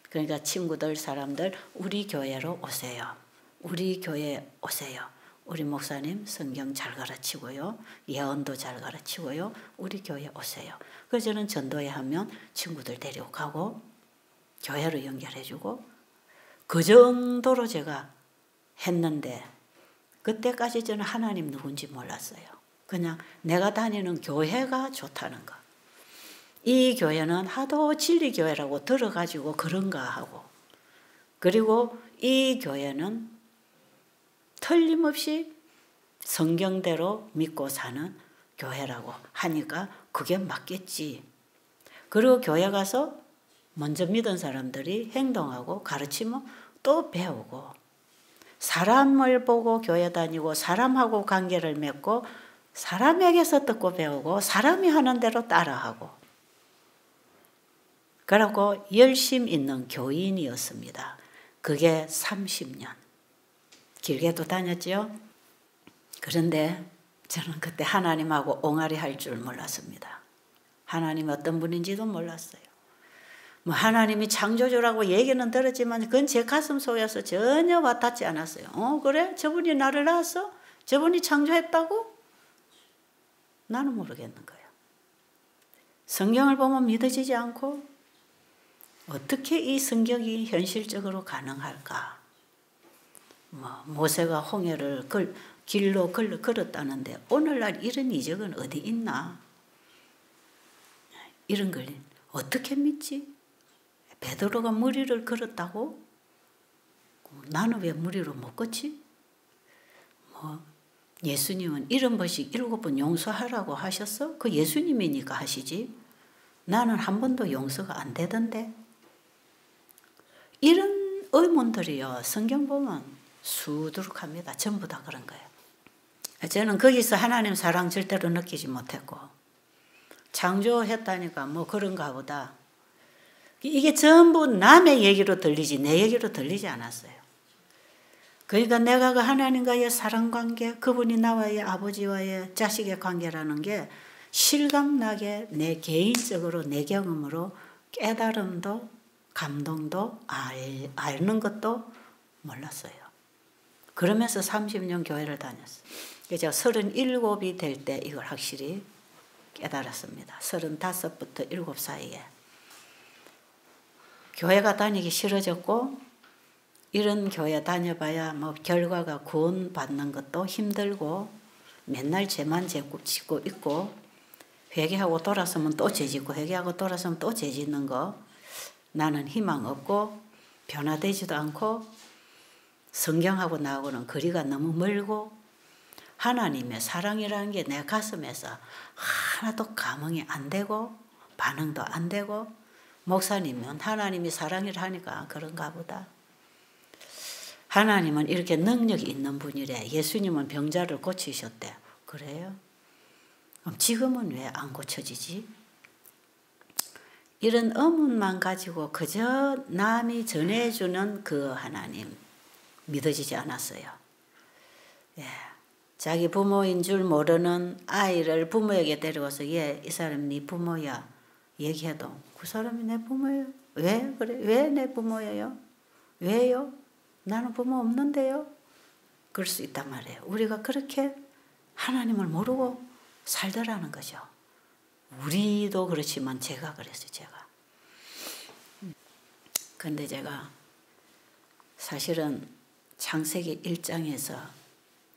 그러니까 친구들, 사람들 우리 교회로 오세요. 우리 교회 오세요. 우리 목사님 성경 잘 가르치고요. 예언도 잘 가르치고요. 우리 교회 오세요. 그래서 저는 전도회 하면 친구들 데려가고 교회로 연결해주고 그 정도로 제가 했는데 그때까지 저는 하나님 누군지 몰랐어요. 그냥 내가 다니는 교회가 좋다는 거. 이 교회는 하도 진리교회라고 들어가지고 그런가 하고 그리고 이 교회는 틀림없이 성경대로 믿고 사는 교회라고 하니까 그게 맞겠지. 그리고 교회 가서 먼저 믿은 사람들이 행동하고 가르치면 또 배우고 사람을 보고 교회 다니고 사람하고 관계를 맺고 사람에게서 듣고 배우고 사람이 하는 대로 따라하고 그러고 열심 있는 교인이었습니다. 그게 30년. 길게도 다녔죠. 그런데 저는 그때 하나님하고 옹알이 할 줄 몰랐습니다. 하나님 어떤 분인지도 몰랐어요. 뭐 하나님이 창조주라고 얘기는 들었지만 그건 제 가슴 속에서 전혀 와닿지 않았어요. 그래? 저분이 나를 낳았어? 저분이 창조했다고? 나는 모르겠는 거예요. 성경을 보면 믿어지지 않고 어떻게 이 성경이 현실적으로 가능할까? 모세가 홍해를 길로 걸었다는데 오늘날 이런 이적은 어디 있나? 이런 걸 어떻게 믿지? 베드로가 무리를 걸었다고? 나는 왜 무리로 못 걷지? 예수님은 70번씩 7번 용서하라고 하셨어? 그 예수님이니까 하시지. 나는 한 번도 용서가 안 되던데. 이런 의문들이요. 성경 보면 수두룩합니다. 전부 다 그런 거예요. 저는 거기서 하나님 사랑 절대로 느끼지 못했고 창조했다니까 뭐 그런가 보다. 이게 전부 남의 얘기로 들리지 내 얘기로 들리지 않았어요. 그러니까 내가 그 하나님과의 사랑관계, 그분이 나와의 아버지와의 자식의 관계라는 게 실감나게 내 개인적으로 내 경험으로 깨달음도 감동도 아는 것도 몰랐어요. 그러면서 30년 교회를 다녔어요. 그래서 제가 37이 될 때 이걸 확실히 깨달았습니다. 35부터 7 사이에. 교회가 다니기 싫어졌고 이런 교회 다녀봐야 뭐 결과가 구원 받는 것도 힘들고 맨날 죄만 짓고 있고 회개하고 돌아서면 또 죄짓고 회개하고 돌아서면 또 죄짓는 거 나는 희망 없고 변화되지도 않고 성경하고 나하고는 거리가 너무 멀고 하나님의 사랑이라는 게 내 가슴에서 하나도 감흥이 안 되고 반응도 안 되고 목사님은 하나님이 사랑이라 하니까 그런가 보다. 하나님은 이렇게 능력이 있는 분이래. 예수님은 병자를 고치셨대. 그래요? 그럼 지금은 왜 안 고쳐지지? 이런 의문만 가지고 그저 남이 전해주는 그 하나님 믿어지지 않았어요. 예. 자기 부모인 줄 모르는 아이를 부모에게 데려와서 이 사람 네 부모야 얘기해도 그 사람이 내 부모예요. 왜 그래? 왜 내 부모예요? 왜요? 나는 부모 없는데요. 그럴 수 있단 말이에요. 우리가 그렇게 하나님을 모르고 살더라는 거죠. 우리도 그렇지만 제가 그랬어요. 제가. 근데 제가 사실은 창세기 1장에서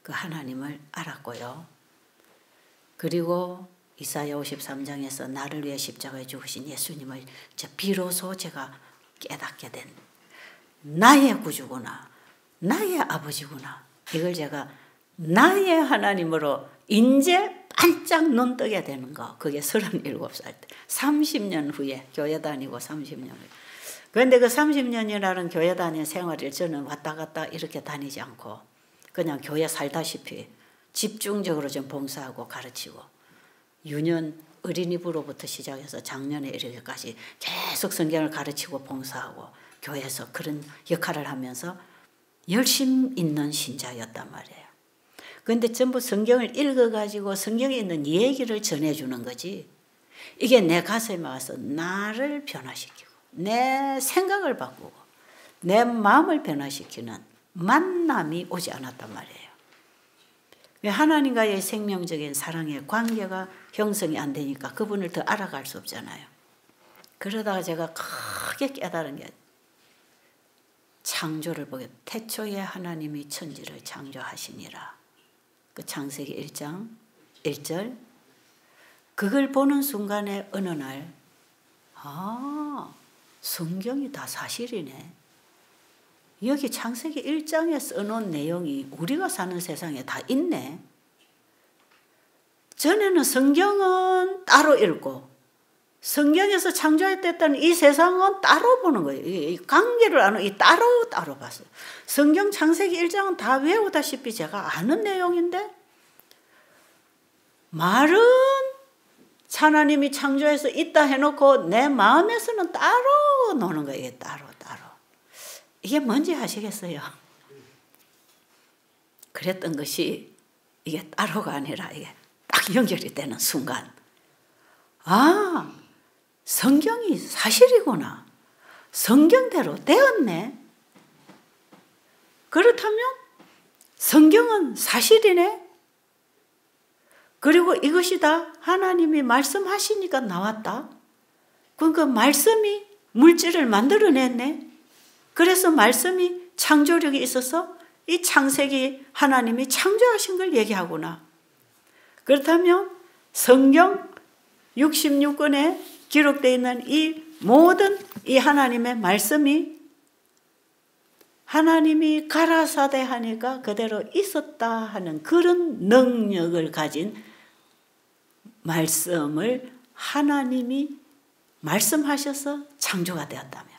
그 하나님을 알았고요. 그리고 이사야 53장에서 나를 위해 십자가에 죽으신 예수님을 비로소 제가 깨닫게 된 나의 구주구나. 나의 아버지구나. 이걸 제가 나의 하나님으로 이제 반짝 눈 뜨게 되는 거. 그게 37살 때. 30년 후에 교회 다니고 30년 후에. 그런데 그 30년이라는 교회 다니는 생활을 저는 왔다 갔다 이렇게 다니지 않고 그냥 교회 살다시피 집중적으로 좀 봉사하고 가르치고 유년 어린이부로부터 시작해서 작년에 이렇게까지 계속 성경을 가르치고 봉사하고 교회에서 그런 역할을 하면서 열심 있는 신자였단 말이에요. 그런데 전부 성경을 읽어가지고 성경에 있는 얘기를 전해주는 거지. 이게 내 가슴에 와서 나를 변화시키고 내 생각을 바꾸고 내 마음을 변화시키는 만남이 오지 않았단 말이에요. 왜 하나님과의 생명적인 사랑의 관계가 형성이 안 되니까 그분을 더 알아갈 수 없잖아요. 그러다가 제가 크게 깨달은 게 창조를 보게 태초에 하나님이 천지를 창조하시니라. 그 창세기 1장 1절 그걸 보는 순간에 어느 날 성경이 다 사실이네. 여기 창세기 1장에 써놓은 내용이 우리가 사는 세상에 다 있네. 전에는 성경은 따로 읽고 성경에서 창조했다는 이 세상은 따로 보는 거예요. 이 관계를 아는 이 따로 봤어요. 성경 창세기 1장은 다 외우다시피 제가 아는 내용인데 말은 하나님이 창조해서 있다 해놓고 내 마음에서는 따로 노는 거예요. 이게 따로. 이게 뭔지 아시겠어요? 그랬던 것이 이게 따로가 아니라 이게 딱 연결이 되는 순간 성경이 사실이구나. 성경대로 되었네. 그렇다면 성경은 사실이네. 그리고 이것이 다 하나님이 말씀하시니까 나왔다. 그러니까 말씀이 물질을 만들어냈네. 그래서 말씀이 창조력이 있어서 이 창세기 하나님이 창조하신 걸 얘기하구나. 그렇다면 성경 66권에 기록되어 있는 이 모든 이 하나님의 말씀이 하나님이 가라사대 하니까 그대로 있었다 하는 그런 능력을 가진 말씀을 하나님이 말씀하셔서 창조가 되었다면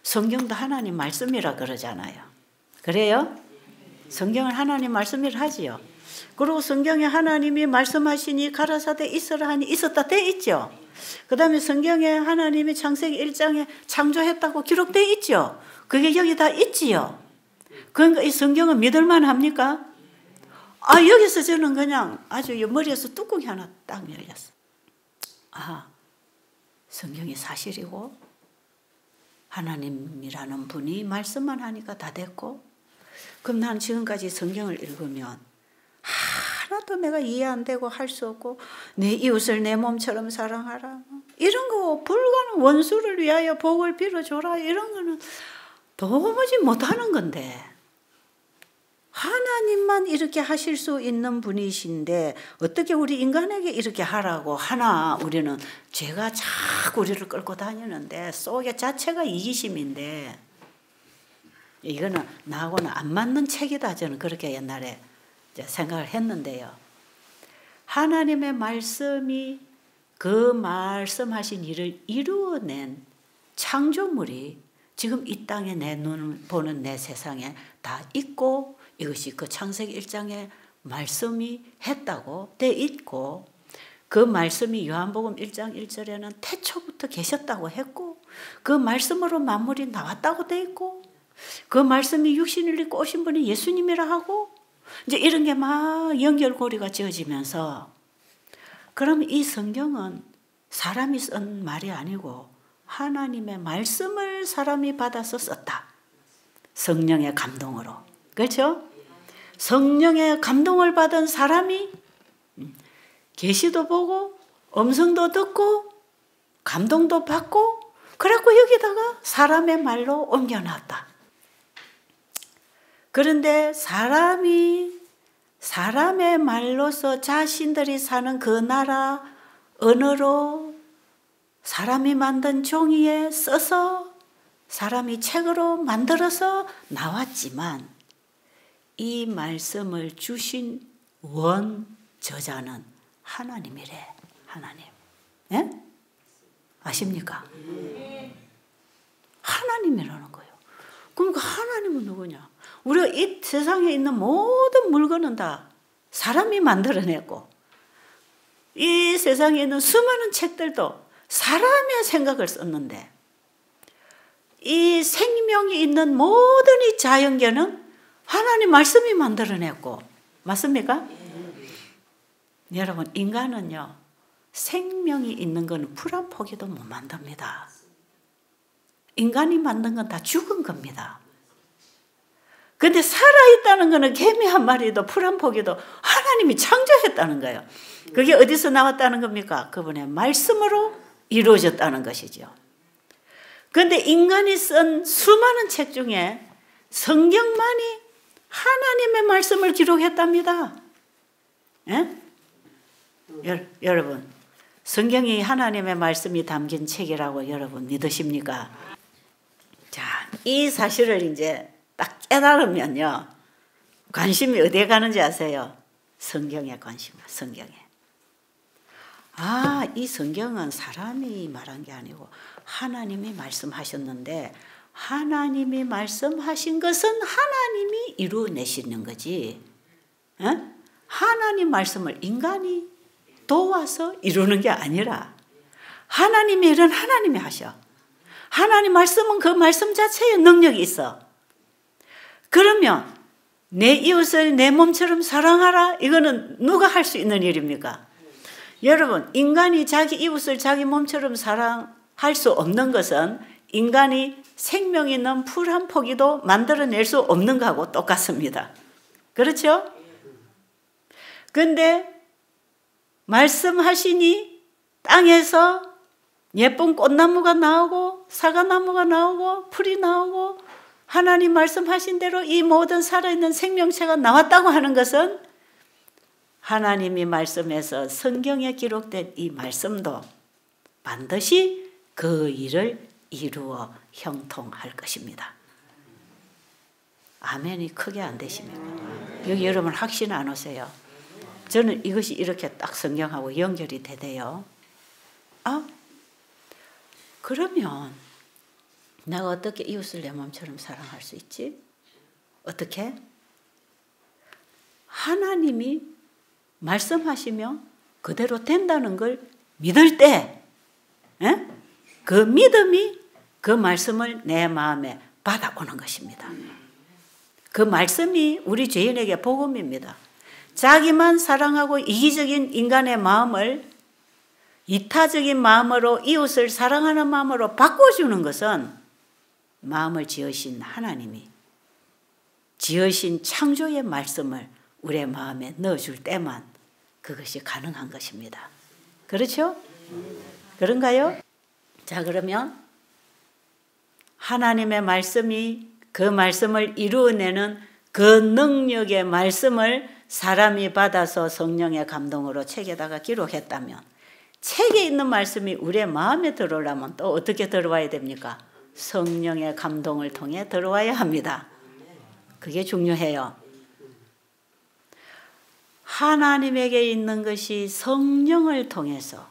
성경도 하나님 말씀이라 그러잖아요. 그래요? 성경을 하나님 말씀이라 하지요. 그리고 성경에 하나님이 말씀하시니 가라사대 있으라 하니 있었다 돼 있죠. 그 다음에 성경에 하나님이 창세기 1장에 창조했다고 기록되어 있죠. 그게 여기 다 있지요. 그러니까 이 성경은 믿을만 합니까? 여기서 저는 그냥 아주 머리에서 뚜껑이 하나 딱 열렸어. 성경이 사실이고 하나님이라는 분이 말씀만 하니까 다 됐고, 그럼 난 지금까지 성경을 읽으면 하나도 내가 이해 안 되고 할 수 없고, 내 이웃을 내 몸처럼 사랑하라, 이런 거 불가능, 원수를 위하여 복을 빌어줘라, 이런 거는 도무지 못하는 건데, 하나님만 이렇게 하실 수 있는 분이신데 어떻게 우리 인간에게 이렇게 하라고 하나. 우리는 죄가 자꾸 우리를 끌고 다니는데 속에 자체가 이기심인데, 이거는 나하고는 안 맞는 책이다, 저는 그렇게 옛날에 생각을 했는데요. 하나님의 말씀이 그 말씀하신 일을 이루어낸 창조물이 지금 이 땅에 내 눈을 보는 내 세상에 다 있고, 이것이 그 창세기 1장에 말씀이 했다고 돼 있고, 그 말씀이 요한복음 1장 1절에는 태초부터 계셨다고 했고, 그 말씀으로 만물이 나왔다고 돼 있고, 그 말씀이 육신을 입고 오신 분이 예수님이라 하고, 이제 이런 게 막 연결고리가 지어지면서, 그럼 이 성경은 사람이 쓴 말이 아니고 하나님의 말씀을 사람이 받아서 썼다. 성령의 감동으로. 그렇죠? 성령의 감동을 받은 사람이 계시도 보고 음성도 듣고 감동도 받고, 그래갖고 여기다가 사람의 말로 옮겨놨다. 그런데 사람의 말로서 자신들이 사는 그 나라 언어로 사람이 만든 종이에 써서 사람이 책으로 만들어서 나왔지만, 이 말씀을 주신 원 저자는 하나님이래. 하나님. 예? 아십니까? 하나님이라는 거예요. 그러니까 하나님은 누구냐? 우리가 이 세상에 있는 모든 물건은 다 사람이 만들어냈고, 이 세상에 있는 수많은 책들도 사람의 생각을 썼는데, 이 생명이 있는 모든 이 자연계는 하나님 말씀이 만들어냈고, 맞습니까? 여러분, 인간은요, 생명이 있는 건 풀 한 포기도 못 만듭니다. 인간이 만든 건 다 죽은 겁니다. 근데 살아있다는 거는 개미 한 마리도 풀 한 포기도 하나님이 창조했다는 거예요. 그게 어디서 나왔다는 겁니까? 그분의 말씀으로 이루어졌다는 것이죠. 그런데 인간이 쓴 수많은 책 중에 성경만이 하나님의 말씀을 기록했답니다. 예? 여러분, 성경이 하나님의 말씀이 담긴 책이라고 여러분 믿으십니까? 자, 이 사실을 이제 딱 깨달으면요, 관심이 어디에 가는지 아세요? 성경에 관심, 성경에. 이 성경은 사람이 말한 게 아니고 하나님이 말씀하셨는데, 하나님이 말씀하신 것은 하나님이 이루어내시는 거지. 하나님 말씀을 인간이 도와서 이루는 게 아니라 하나님의 일은 하나님이 하셔. 하나님 말씀은 그 말씀 자체에 능력이 있어. 그러면 내 이웃을 내 몸처럼 사랑하라, 이거는 누가 할 수 있는 일입니까? 여러분, 인간이 자기 이웃을 자기 몸처럼 사랑할 수 없는 것은 인간이 생명 있는 풀 한 포기도 만들어낼 수 없는 거하고 똑같습니다. 그렇죠? 근데 말씀하시니 땅에서 예쁜 꽃나무가 나오고 사과나무가 나오고 풀이 나오고 하나님 말씀하신 대로 이 모든 살아있는 생명체가 나왔다고 하는 것은 하나님이 말씀해서 성경에 기록된 이 말씀도 반드시 그 일을 이루어 형통할 것입니다. 아멘이 크게 안 되십니까? 여기 여러분 확신 안 오세요? 저는 이것이 이렇게 딱 성경하고 연결이 되대요. 그러면 내가 어떻게 이웃을 내 몸처럼 사랑할 수 있지? 어떻게? 하나님이 말씀하시면 그대로 된다는 걸 믿을 때 예? 그 믿음이 그 말씀을 내 마음에 받아오는 것입니다. 그 말씀이 우리 죄인에게 복음입니다. 자기만 사랑하고 이기적인 인간의 마음을 이타적인 마음으로 이웃을 사랑하는 마음으로 바꿔주는 것은 마음을 지으신 하나님이 지으신 창조의 말씀을 우리의 마음에 넣어줄 때만 그것이 가능한 것입니다. 그렇죠? 그런가요? 자, 그러면 하나님의 말씀이 그 말씀을 이루어내는 그 능력의 말씀을 사람이 받아서 성령의 감동으로 책에다가 기록했다면 책에 있는 말씀이 우리의 마음에 들어오려면 또 어떻게 들어와야 됩니까? 성령의 감동을 통해 들어와야 합니다. 그게 중요해요. 하나님에게 있는 것이 성령을 통해서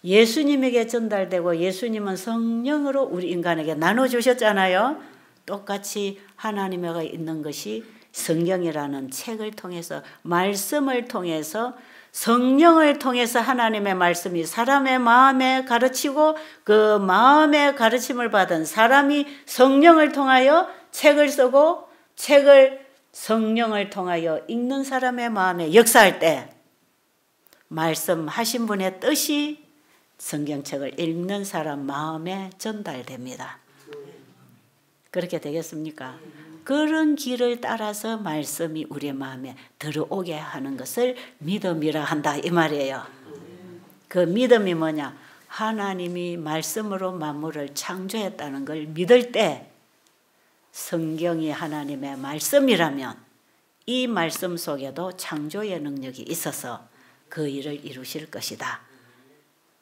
예수님에게 전달되고 예수님은 성령으로 우리 인간에게 나눠주셨잖아요. 똑같이 하나님에게 있는 것이 성경이라는 책을 통해서 말씀을 통해서 성령을 통해서 하나님의 말씀이 사람의 마음에 가르치고 그 마음의 가르침을 받은 사람이 성령을 통하여 책을 쓰고 책을 성령을 통하여 읽는 사람의 마음에 역사할 때 말씀하신 분의 뜻이 성경책을 읽는 사람 마음에 전달됩니다. 그렇게 되겠습니까? 그런 길을 따라서 말씀이 우리의 마음에 들어오게 하는 것을 믿음이라 한다 이 말이에요. 그 믿음이 뭐냐? 하나님이 말씀으로 만물을 창조했다는 걸 믿을 때 성경이 하나님의 말씀이라면 이 말씀 속에도 창조의 능력이 있어서 그 일을 이루실 것이다.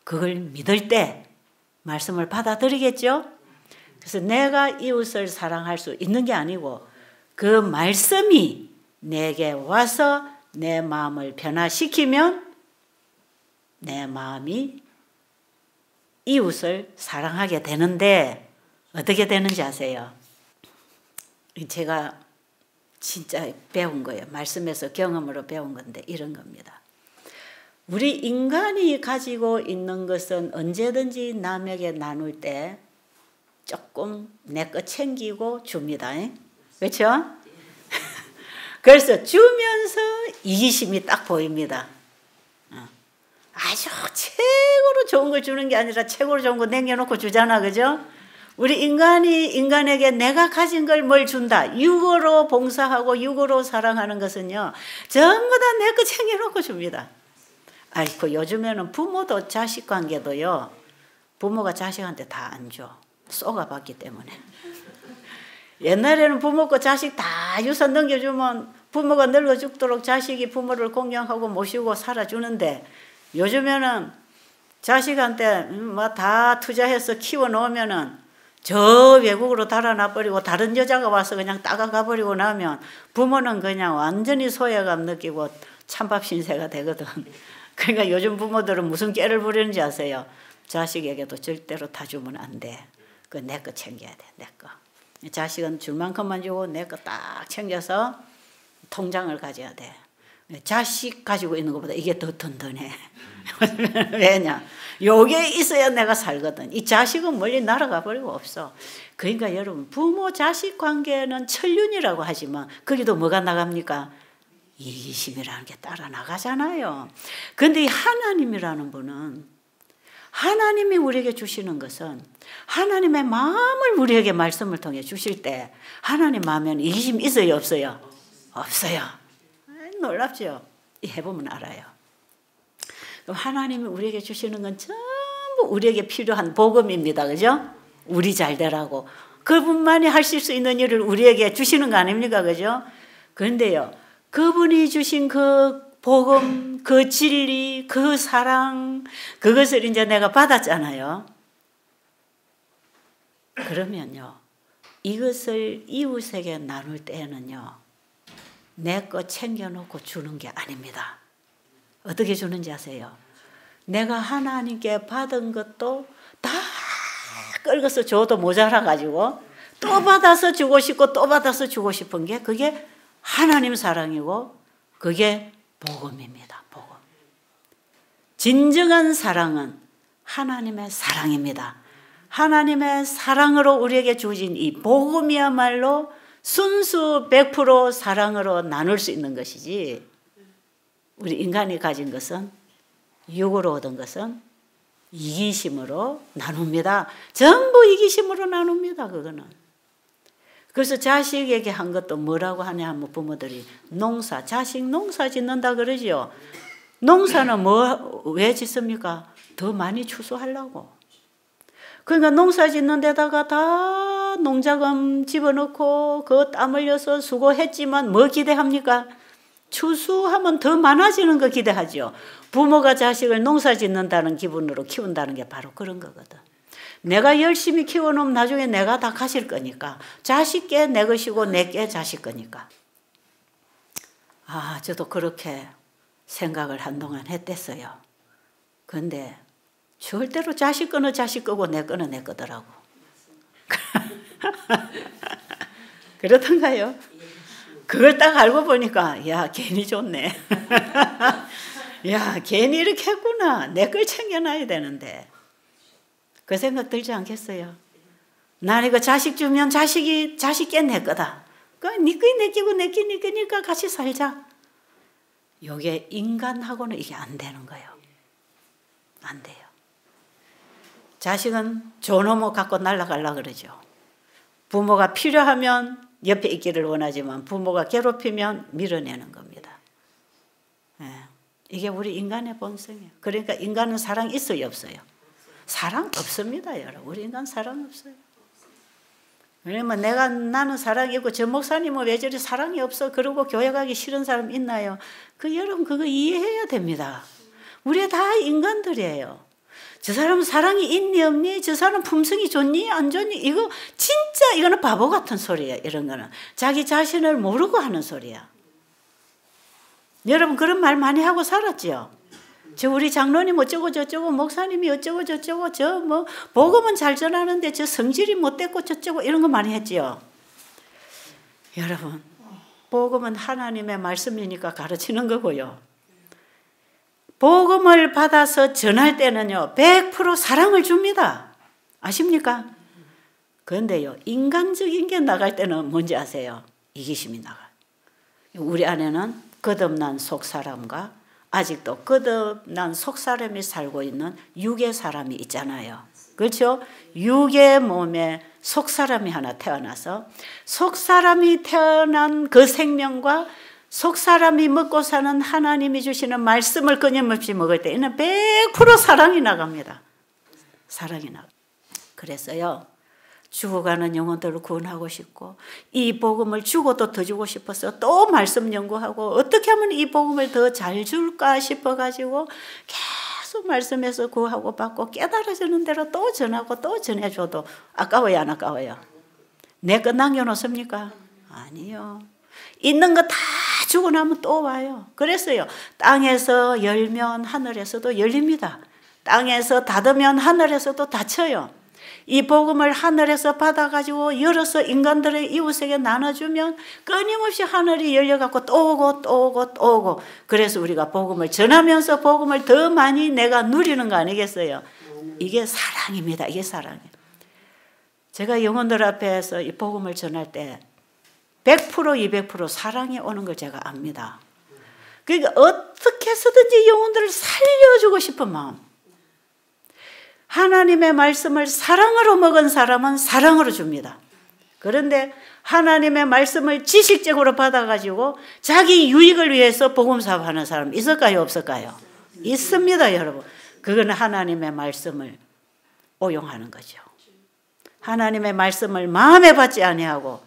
그걸 믿을 때 말씀을 받아들이겠죠? 그래서 내가 이웃을 사랑할 수 있는 게 아니고 그 말씀이 내게 와서 내 마음을 변화시키면 내 마음이 이웃을 사랑하게 되는데 어떻게 되는지 아세요? 제가 진짜 배운 거예요. 말씀에서 경험으로 배운 건데 이런 겁니다. 우리 인간이 가지고 있는 것은 언제든지 남에게 나눌 때 조금 내 거 챙기고 줍니다. 그렇죠? 그래서 주면서 이기심이 딱 보입니다. 아주 최고로 좋은 걸 주는 게 아니라 최고로 좋은 거 남겨놓고 주잖아. 그죠? 우리 인간이 인간에게 내가 가진 걸 뭘 준다. 육으로 봉사하고 육으로 사랑하는 것은요. 전부 다 내 거 챙겨놓고 줍니다. 아이고 요즘에는 부모도 자식 관계도요. 부모가 자식한테 다 안 줘. 쏘가봤기 때문에. 옛날에는 부모 거 자식 다 유산 넘겨주면 부모가 늙어 죽도록 자식이 부모를 공경하고 모시고 살아주는데 요즘에는 자식한테 뭐 다 투자해서 키워놓으면은 저 외국으로 달아나버리고 다른 여자가 와서 그냥 따가가버리고 나면 부모는 그냥 완전히 소외감 느끼고 찬밥 신세가 되거든. 그러니까 요즘 부모들은 무슨 깨를 부리는지 아세요? 자식에게도 절대로 다 주면 안 돼. 그 내 거 챙겨야 돼. 내 거. 자식은 줄 만큼만 주고 내 거 딱 챙겨서 통장을 가져야 돼. 자식 가지고 있는 것보다 이게 더 든든해. 왜냐? 요게 있어야 내가 살거든. 이 자식은 멀리 날아가 버리고 없어. 그러니까 여러분 부모 자식 관계는 천륜이라고 하지만 거기도 뭐가 나갑니까? 이기심이라는 게 따라 나가잖아요. 그런데 이 하나님이라는 분은 하나님이 우리에게 주시는 것은 하나님의 마음을 우리에게 말씀을 통해 주실 때 하나님 마음에는 이기심 있어요 없어요? 없어요. 놀랍죠? 해보면 알아요. 그럼 하나님이 우리에게 주시는 건 전부 우리에게 필요한 복음입니다. 그죠? 우리 잘 되라고. 그분만이 하실 수 있는 일을 우리에게 주시는 거 아닙니까? 그죠? 그런데요. 그분이 주신 그 복음, 그 진리, 그 사랑, 그것을 이제 내가 받았잖아요. 그러면요. 이것을 이웃에게 나눌 때에는요. 내 거 챙겨놓고 주는 게 아닙니다. 어떻게 주는지 아세요? 내가 하나님께 받은 것도 다 끌어서 줘도 모자라가지고 또 받아서 주고 싶고 또 받아서 주고 싶은 게 그게 하나님 사랑이고 그게 복음입니다. 복음. 진정한 사랑은 하나님의 사랑입니다. 하나님의 사랑으로 우리에게 주어진 이 복음이야말로 순수 100% 사랑으로 나눌 수 있는 것이지, 우리 인간이 가진 것은, 육으로 얻은 것은 이기심으로 나눕니다. 전부 이기심으로 나눕니다. 그거는. 그래서 자식에게 한 것도 뭐라고 하냐 하면 부모들이 농사, 자식 농사 짓는다 그러죠. 농사는 왜 짓습니까? 더 많이 추수하려고. 그러니까 농사 짓는 데다가 다 농자금 집어넣고 그 땀 흘려서 수고했지만 뭐 기대합니까? 추수하면 더 많아지는 거 기대하죠. 부모가 자식을 농사 짓는다는 기분으로 키운다는 게 바로 그런 거거든. 내가 열심히 키워놓으면 나중에 내가 다 가실 거니까. 자식께 내 것이고 내게 자식 거니까. 아, 저도 그렇게 생각을 한동안 했댔어요. 근데 절대로 자식 거는 자식 거고 내 거는 내 거더라고. 그렇던가요? 그걸 딱 알고 보니까 야, 괜히 좋네. 야, 괜히 이렇게 했구나. 내 걸 챙겨놔야 되는데. 그 생각 들지 않겠어요? 난 이거 자식 주면 자식께 내 거다. 그러니까 네 거이 내 끼고 내 끼 네 거니까 같이 살자. 이게 인간하고는 이게 안 되는 거예요. 안 돼요. 자식은 좋은 호모 갖고 날아가려고 그러죠. 부모가 필요하면 옆에 있기를 원하지만 부모가 괴롭히면 밀어내는 겁니다. 네. 이게 우리 인간의 본성이에요. 그러니까 인간은 사랑 있어요, 없어요? 사랑 없습니다, 여러분. 우리 인간 사랑 없어요. 왜냐면 나는 사랑이 있고 저 목사님은 왜 저리 사랑이 없어? 그러고 교회 가기 싫은 사람 있나요? 여러분 그거 이해해야 됩니다. 우리 다 인간들이에요. 저 사람은 사랑이 있니 없니? 저 사람 품성이 좋니 안 좋니? 이거 진짜 이거는 바보 같은 소리예요. 이런 거는 자기 자신을 모르고 하는 소리야. 여러분 그런 말 많이 하고 살았죠? 저 우리 장로님 어쩌고 저쩌고 목사님이 어쩌고 저쩌고 저 뭐 복음은 잘 전하는데 저 성질이 못됐고 저쩌고 이런 거 많이 했지요. 여러분 복음은 하나님의 말씀이니까 가르치는 거고요. 복음을 받아서 전할 때는요 100% 사랑을 줍니다. 아십니까? 그런데요 인간적인 게 나갈 때는 뭔지 아세요? 이기심이 나가요. 우리 안에는 거듭난 속사람과 아직도 거듭난 속사람이 살고 있는 육의 사람이 있잖아요. 그렇죠? 육의 몸에 속사람이 하나 태어나서 속사람이 태어난 그 생명과 속사람이 먹고 사는 하나님이 주시는 말씀을 끊임없이 먹을 때 이는 100% 사랑이 나갑니다. 사랑이 나가. 그래서요. 죽어가는 영혼들을 구원하고 싶고 이 복음을 주고도 더 주고 싶어서 또 말씀 연구하고 어떻게 하면 이 복음을 더 잘 줄까 싶어가지고 계속 말씀에서 구하고 받고 깨달아지는 대로 또 전하고 또 전해줘도 아까워요 안 아까워요? 내 거 남겨놓습니까? 아니요. 있는 거 다 주고 나면 또 와요. 그랬어요. 땅에서 열면 하늘에서도 열립니다. 땅에서 닫으면 하늘에서도 닫혀요. 이 복음을 하늘에서 받아가지고 열어서 인간들의 이웃에게 나눠주면 끊임없이 하늘이 열려갖고 또 오고 또 오고 또 오고. 그래서 우리가 복음을 전하면서 복음을 더 많이 내가 누리는 거 아니겠어요? 이게 사랑입니다. 이게 사랑이에요. 제가 영혼들 앞에서 이 복음을 전할 때 100% 200% 사랑이 오는 걸 제가 압니다. 그러니까 어떻게 해서든지 영혼들을 살려주고 싶은 마음. 하나님의 말씀을 사랑으로 먹은 사람은 사랑으로 줍니다. 그런데 하나님의 말씀을 지식적으로 받아가지고 자기 유익을 위해서 복음 사업하는 사람 있을까요? 없을까요? 있습니다, 여러분. 그건 하나님의 말씀을 오용하는 거죠. 하나님의 말씀을 마음에 받지 아니하고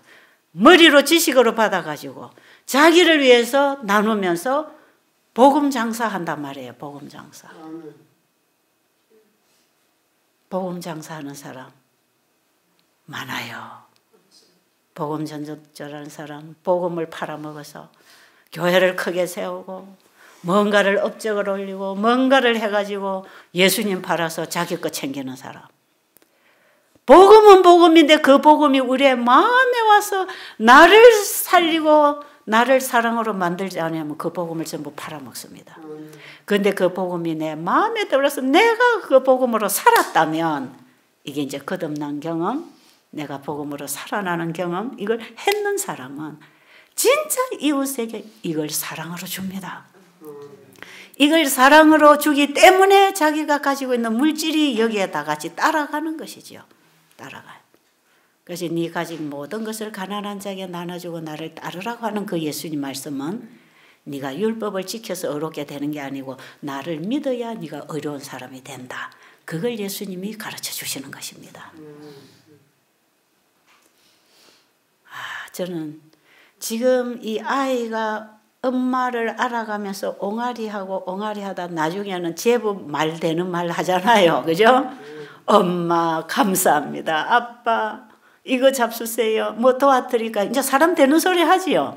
머리로 지식으로 받아가지고 자기를 위해서 나누면서 복음 장사한단 말이에요. 복음 장사. 복음 장사하는 사람 많아요. 복음 전도자라는 사람 복음을 팔아먹어서 교회를 크게 세우고 뭔가를 업적을 올리고 뭔가를 해가지고 예수님 팔아서 자기 거 챙기는 사람. 복음은 복음인데 그 복음이 우리의 마음에 와서 나를 살리고 나를 사랑으로 만들지 않으면 그 복음을 전부 팔아먹습니다. 그런데 그 복음이 내 마음에 들어서 내가 그 복음으로 살았다면 이게 이제 거듭난 경험, 내가 복음으로 살아나는 경험, 이걸 했는 사람은 진짜 이웃에게 이걸 사랑으로 줍니다. 이걸 사랑으로 주기 때문에 자기가 가지고 있는 물질이 여기에 다 같이 따라가는 것이죠. 따라가요. 그래서 네 가진 모든 것을 가난한 자에게 나눠주고 나를 따르라고 하는 그 예수님 말씀은 네가 율법을 지켜서 의롭게 되는 게 아니고 나를 믿어야 네가 의로운 사람이 된다. 그걸 예수님이 가르쳐 주시는 것입니다. 저는 지금 이 아이가 엄마를 알아가면서 옹알이하고 옹알이하다 나중에는 제법 말 되는 말 하잖아요. 그죠? 엄마 감사합니다. 아빠 이거 잡수세요. 뭐 도와드릴까? 이제 사람 되는 소리 하지요.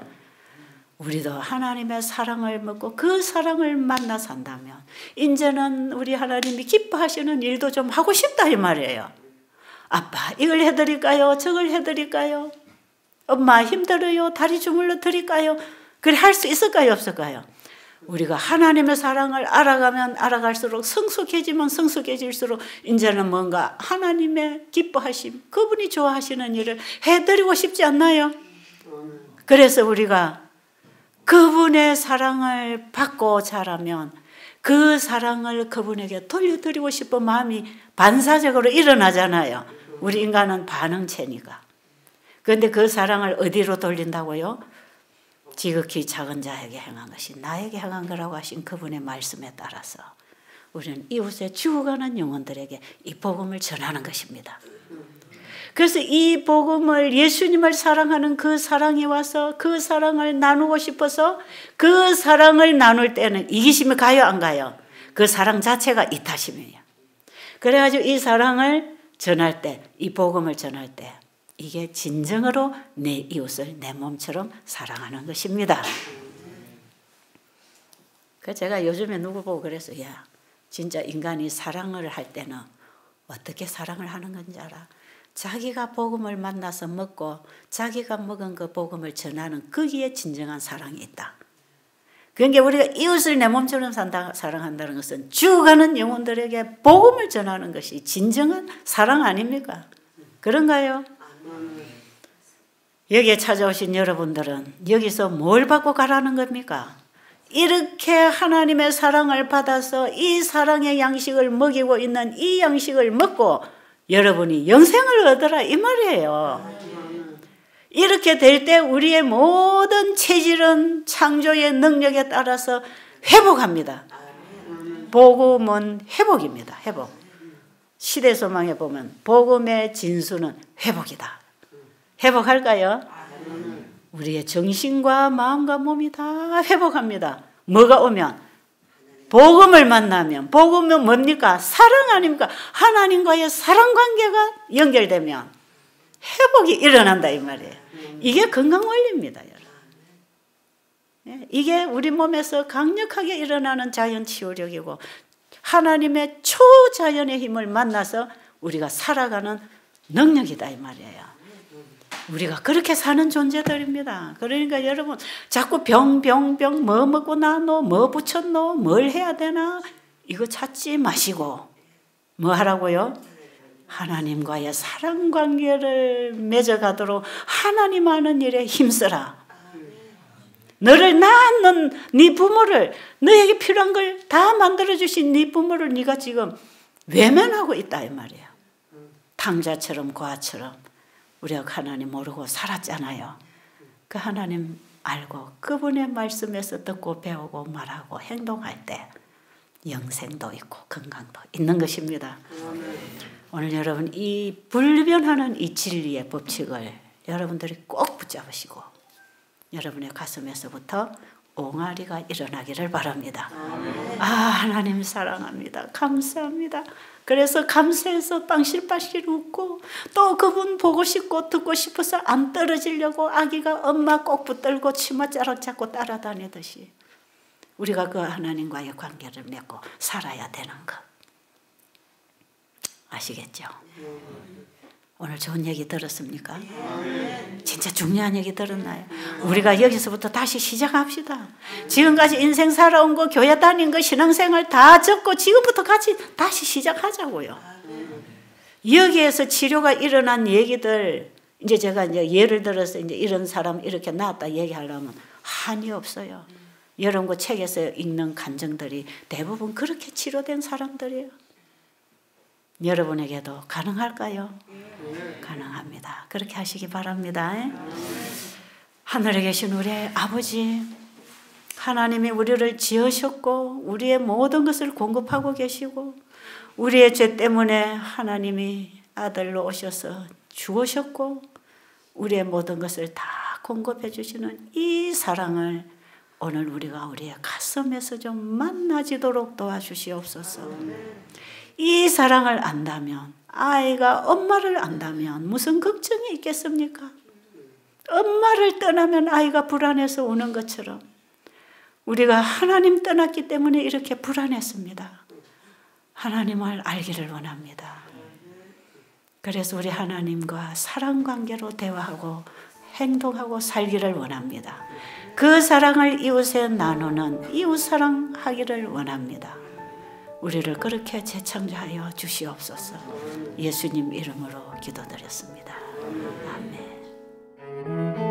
우리도 하나님의 사랑을 먹고 그 사랑을 만나 산다면 이제는 우리 하나님이 기뻐하시는 일도 좀 하고 싶다 이 말이에요. 아빠 이걸 해드릴까요? 저걸 해드릴까요? 엄마 힘들어요. 다리 주물러 드릴까요? 그래 할 수 있을까요? 없을까요? 우리가 하나님의 사랑을 알아가면 알아갈수록 성숙해지면 성숙해질수록 이제는 뭔가 하나님의 기뻐하심, 그분이 좋아하시는 일을 해드리고 싶지 않나요? 그래서 우리가 그분의 사랑을 받고 자라면 그 사랑을 그분에게 돌려드리고 싶은 마음이 반사적으로 일어나잖아요. 우리 인간은 반응체니까. 그런데 그 사랑을 어디로 돌린다고요? 지극히 작은 자에게 행한 것이 나에게 행한 거라고 하신 그분의 말씀에 따라서 우리는 이웃에 죽어가는 영혼들에게 이 복음을 전하는 것입니다. 그래서 이 복음을 예수님을 사랑하는 그 사랑이 와서 그 사랑을 나누고 싶어서 그 사랑을 나눌 때는 이기심이 가요 안 가요? 그 사랑 자체가 이타심이에요. 그래가지고 이 사랑을 전할 때, 이 복음을 전할 때 이게 진정으로 내 이웃을 내 몸처럼 사랑하는 것입니다. 그 제가 요즘에 누구 보고 그래서 야 진짜 인간이 사랑을 할 때는 어떻게 사랑을 하는 건지 알아? 자기가 복음을 만나서 먹고 자기가 먹은 그 복음을 전하는 거기에 진정한 사랑이 있다. 그러니까 우리가 이웃을 내 몸처럼 사랑한다는 것은 죽어가는 영혼들에게 복음을 전하는 것이 진정한 사랑 아닙니까? 그런가요? 여기에 찾아오신 여러분들은 여기서 뭘 받고 가라는 겁니까? 이렇게 하나님의 사랑을 받아서 이 사랑의 양식을 먹이고 있는 이 양식을 먹고 여러분이 영생을 얻으라 이 말이에요. 이렇게 될 때 우리의 모든 체질은 창조의 능력에 따라서 회복합니다. 복음은 회복입니다. 회복. 시대소망에 보면 복음의 진수는 회복이다. 회복할까요? 우리의 정신과 마음과 몸이 다 회복합니다. 뭐가 오면? 복음을 만나면. 복음은 뭡니까? 사랑 아닙니까? 하나님과의 사랑관계가 연결되면 회복이 일어난다 이 말이에요. 이게 건강원리입니다. 이게 우리 몸에서 강력하게 일어나는 자연치유력이고 하나님의 초자연의 힘을 만나서 우리가 살아가는 능력이다 이 말이에요. 우리가 그렇게 사는 존재들입니다. 그러니까 여러분 자꾸 병 뭐 먹고 나노 뭐 붙였노 뭘 해야 되나 이거 찾지 마시고 뭐 하라고요? 하나님과의 사랑관계를 맺어가도록 하나님 하는 일에 힘쓰라. 너를 낳는 네 부모를 너에게 필요한 걸 다 만들어주신 네 부모를 네가 지금 외면하고 있다 이 말이에요. 탕자처럼 고아처럼 우리가 하나님 모르고 살았잖아요. 그 하나님 알고 그분의 말씀에서 듣고 배우고 말하고 행동할 때 영생도 있고 건강도 있는 것입니다. 오늘 여러분 이 불변하는 이 진리의 법칙을 여러분들이 꼭 붙잡으시고 여러분의 가슴에서부터 옹알이가 일어나기를 바랍니다. 아 하나님 사랑합니다. 감사합니다. 그래서 감사해서 빵실빵실 웃고 또 그분 보고 싶고 듣고 싶어서 안 떨어지려고 아기가 엄마 꼭 붙들고 치마자락 잡고 따라다니듯이 우리가 그 하나님과의 관계를 맺고 살아야 되는 것 아시겠죠? 오늘 좋은 얘기 들었습니까? 진짜 중요한 얘기 들었나요? 우리가 여기서부터 다시 시작합시다. 지금까지 인생 살아온 거, 교회 다닌 거, 신앙생활 다 적고 지금부터 같이 다시 시작하자고요. 여기에서 치료가 일어난 얘기들, 이제 제가 이제 예를 들어서 이제 이런 사람 이렇게 나왔다 얘기하려면 한이 없어요. 여러분 그 책에서 읽는 감정들이 대부분 그렇게 치료된 사람들이에요. 여러분에게도 가능할까요? 가능합니다. 그렇게 하시기 바랍니다. 하늘에 계신 우리 아버지, 하나님이 우리를 지으셨고 우리의 모든 것을 공급하고 계시고 우리의 죄 때문에 하나님이 아들로 오셔서 죽으셨고 우리의 모든 것을 다 공급해 주시는 이 사랑을 오늘 우리가 우리의 가슴에서 좀 만나지도록 도와주시옵소서. 이 사랑을 안다면, 아이가 엄마를 안다면 무슨 걱정이 있겠습니까? 엄마를 떠나면 아이가 불안해서 우는 것처럼 우리가 하나님 떠났기 때문에 이렇게 불안했습니다. 하나님을 알기를 원합니다. 그래서 우리 하나님과 사랑 관계로 대화하고 행동하고 살기를 원합니다. 그 사랑을 이웃에 나누는 이웃 사랑하기를 원합니다. 우리를 그렇게 재창조하여 주시옵소서. 예수님 이름으로 기도드렸습니다. 아멘.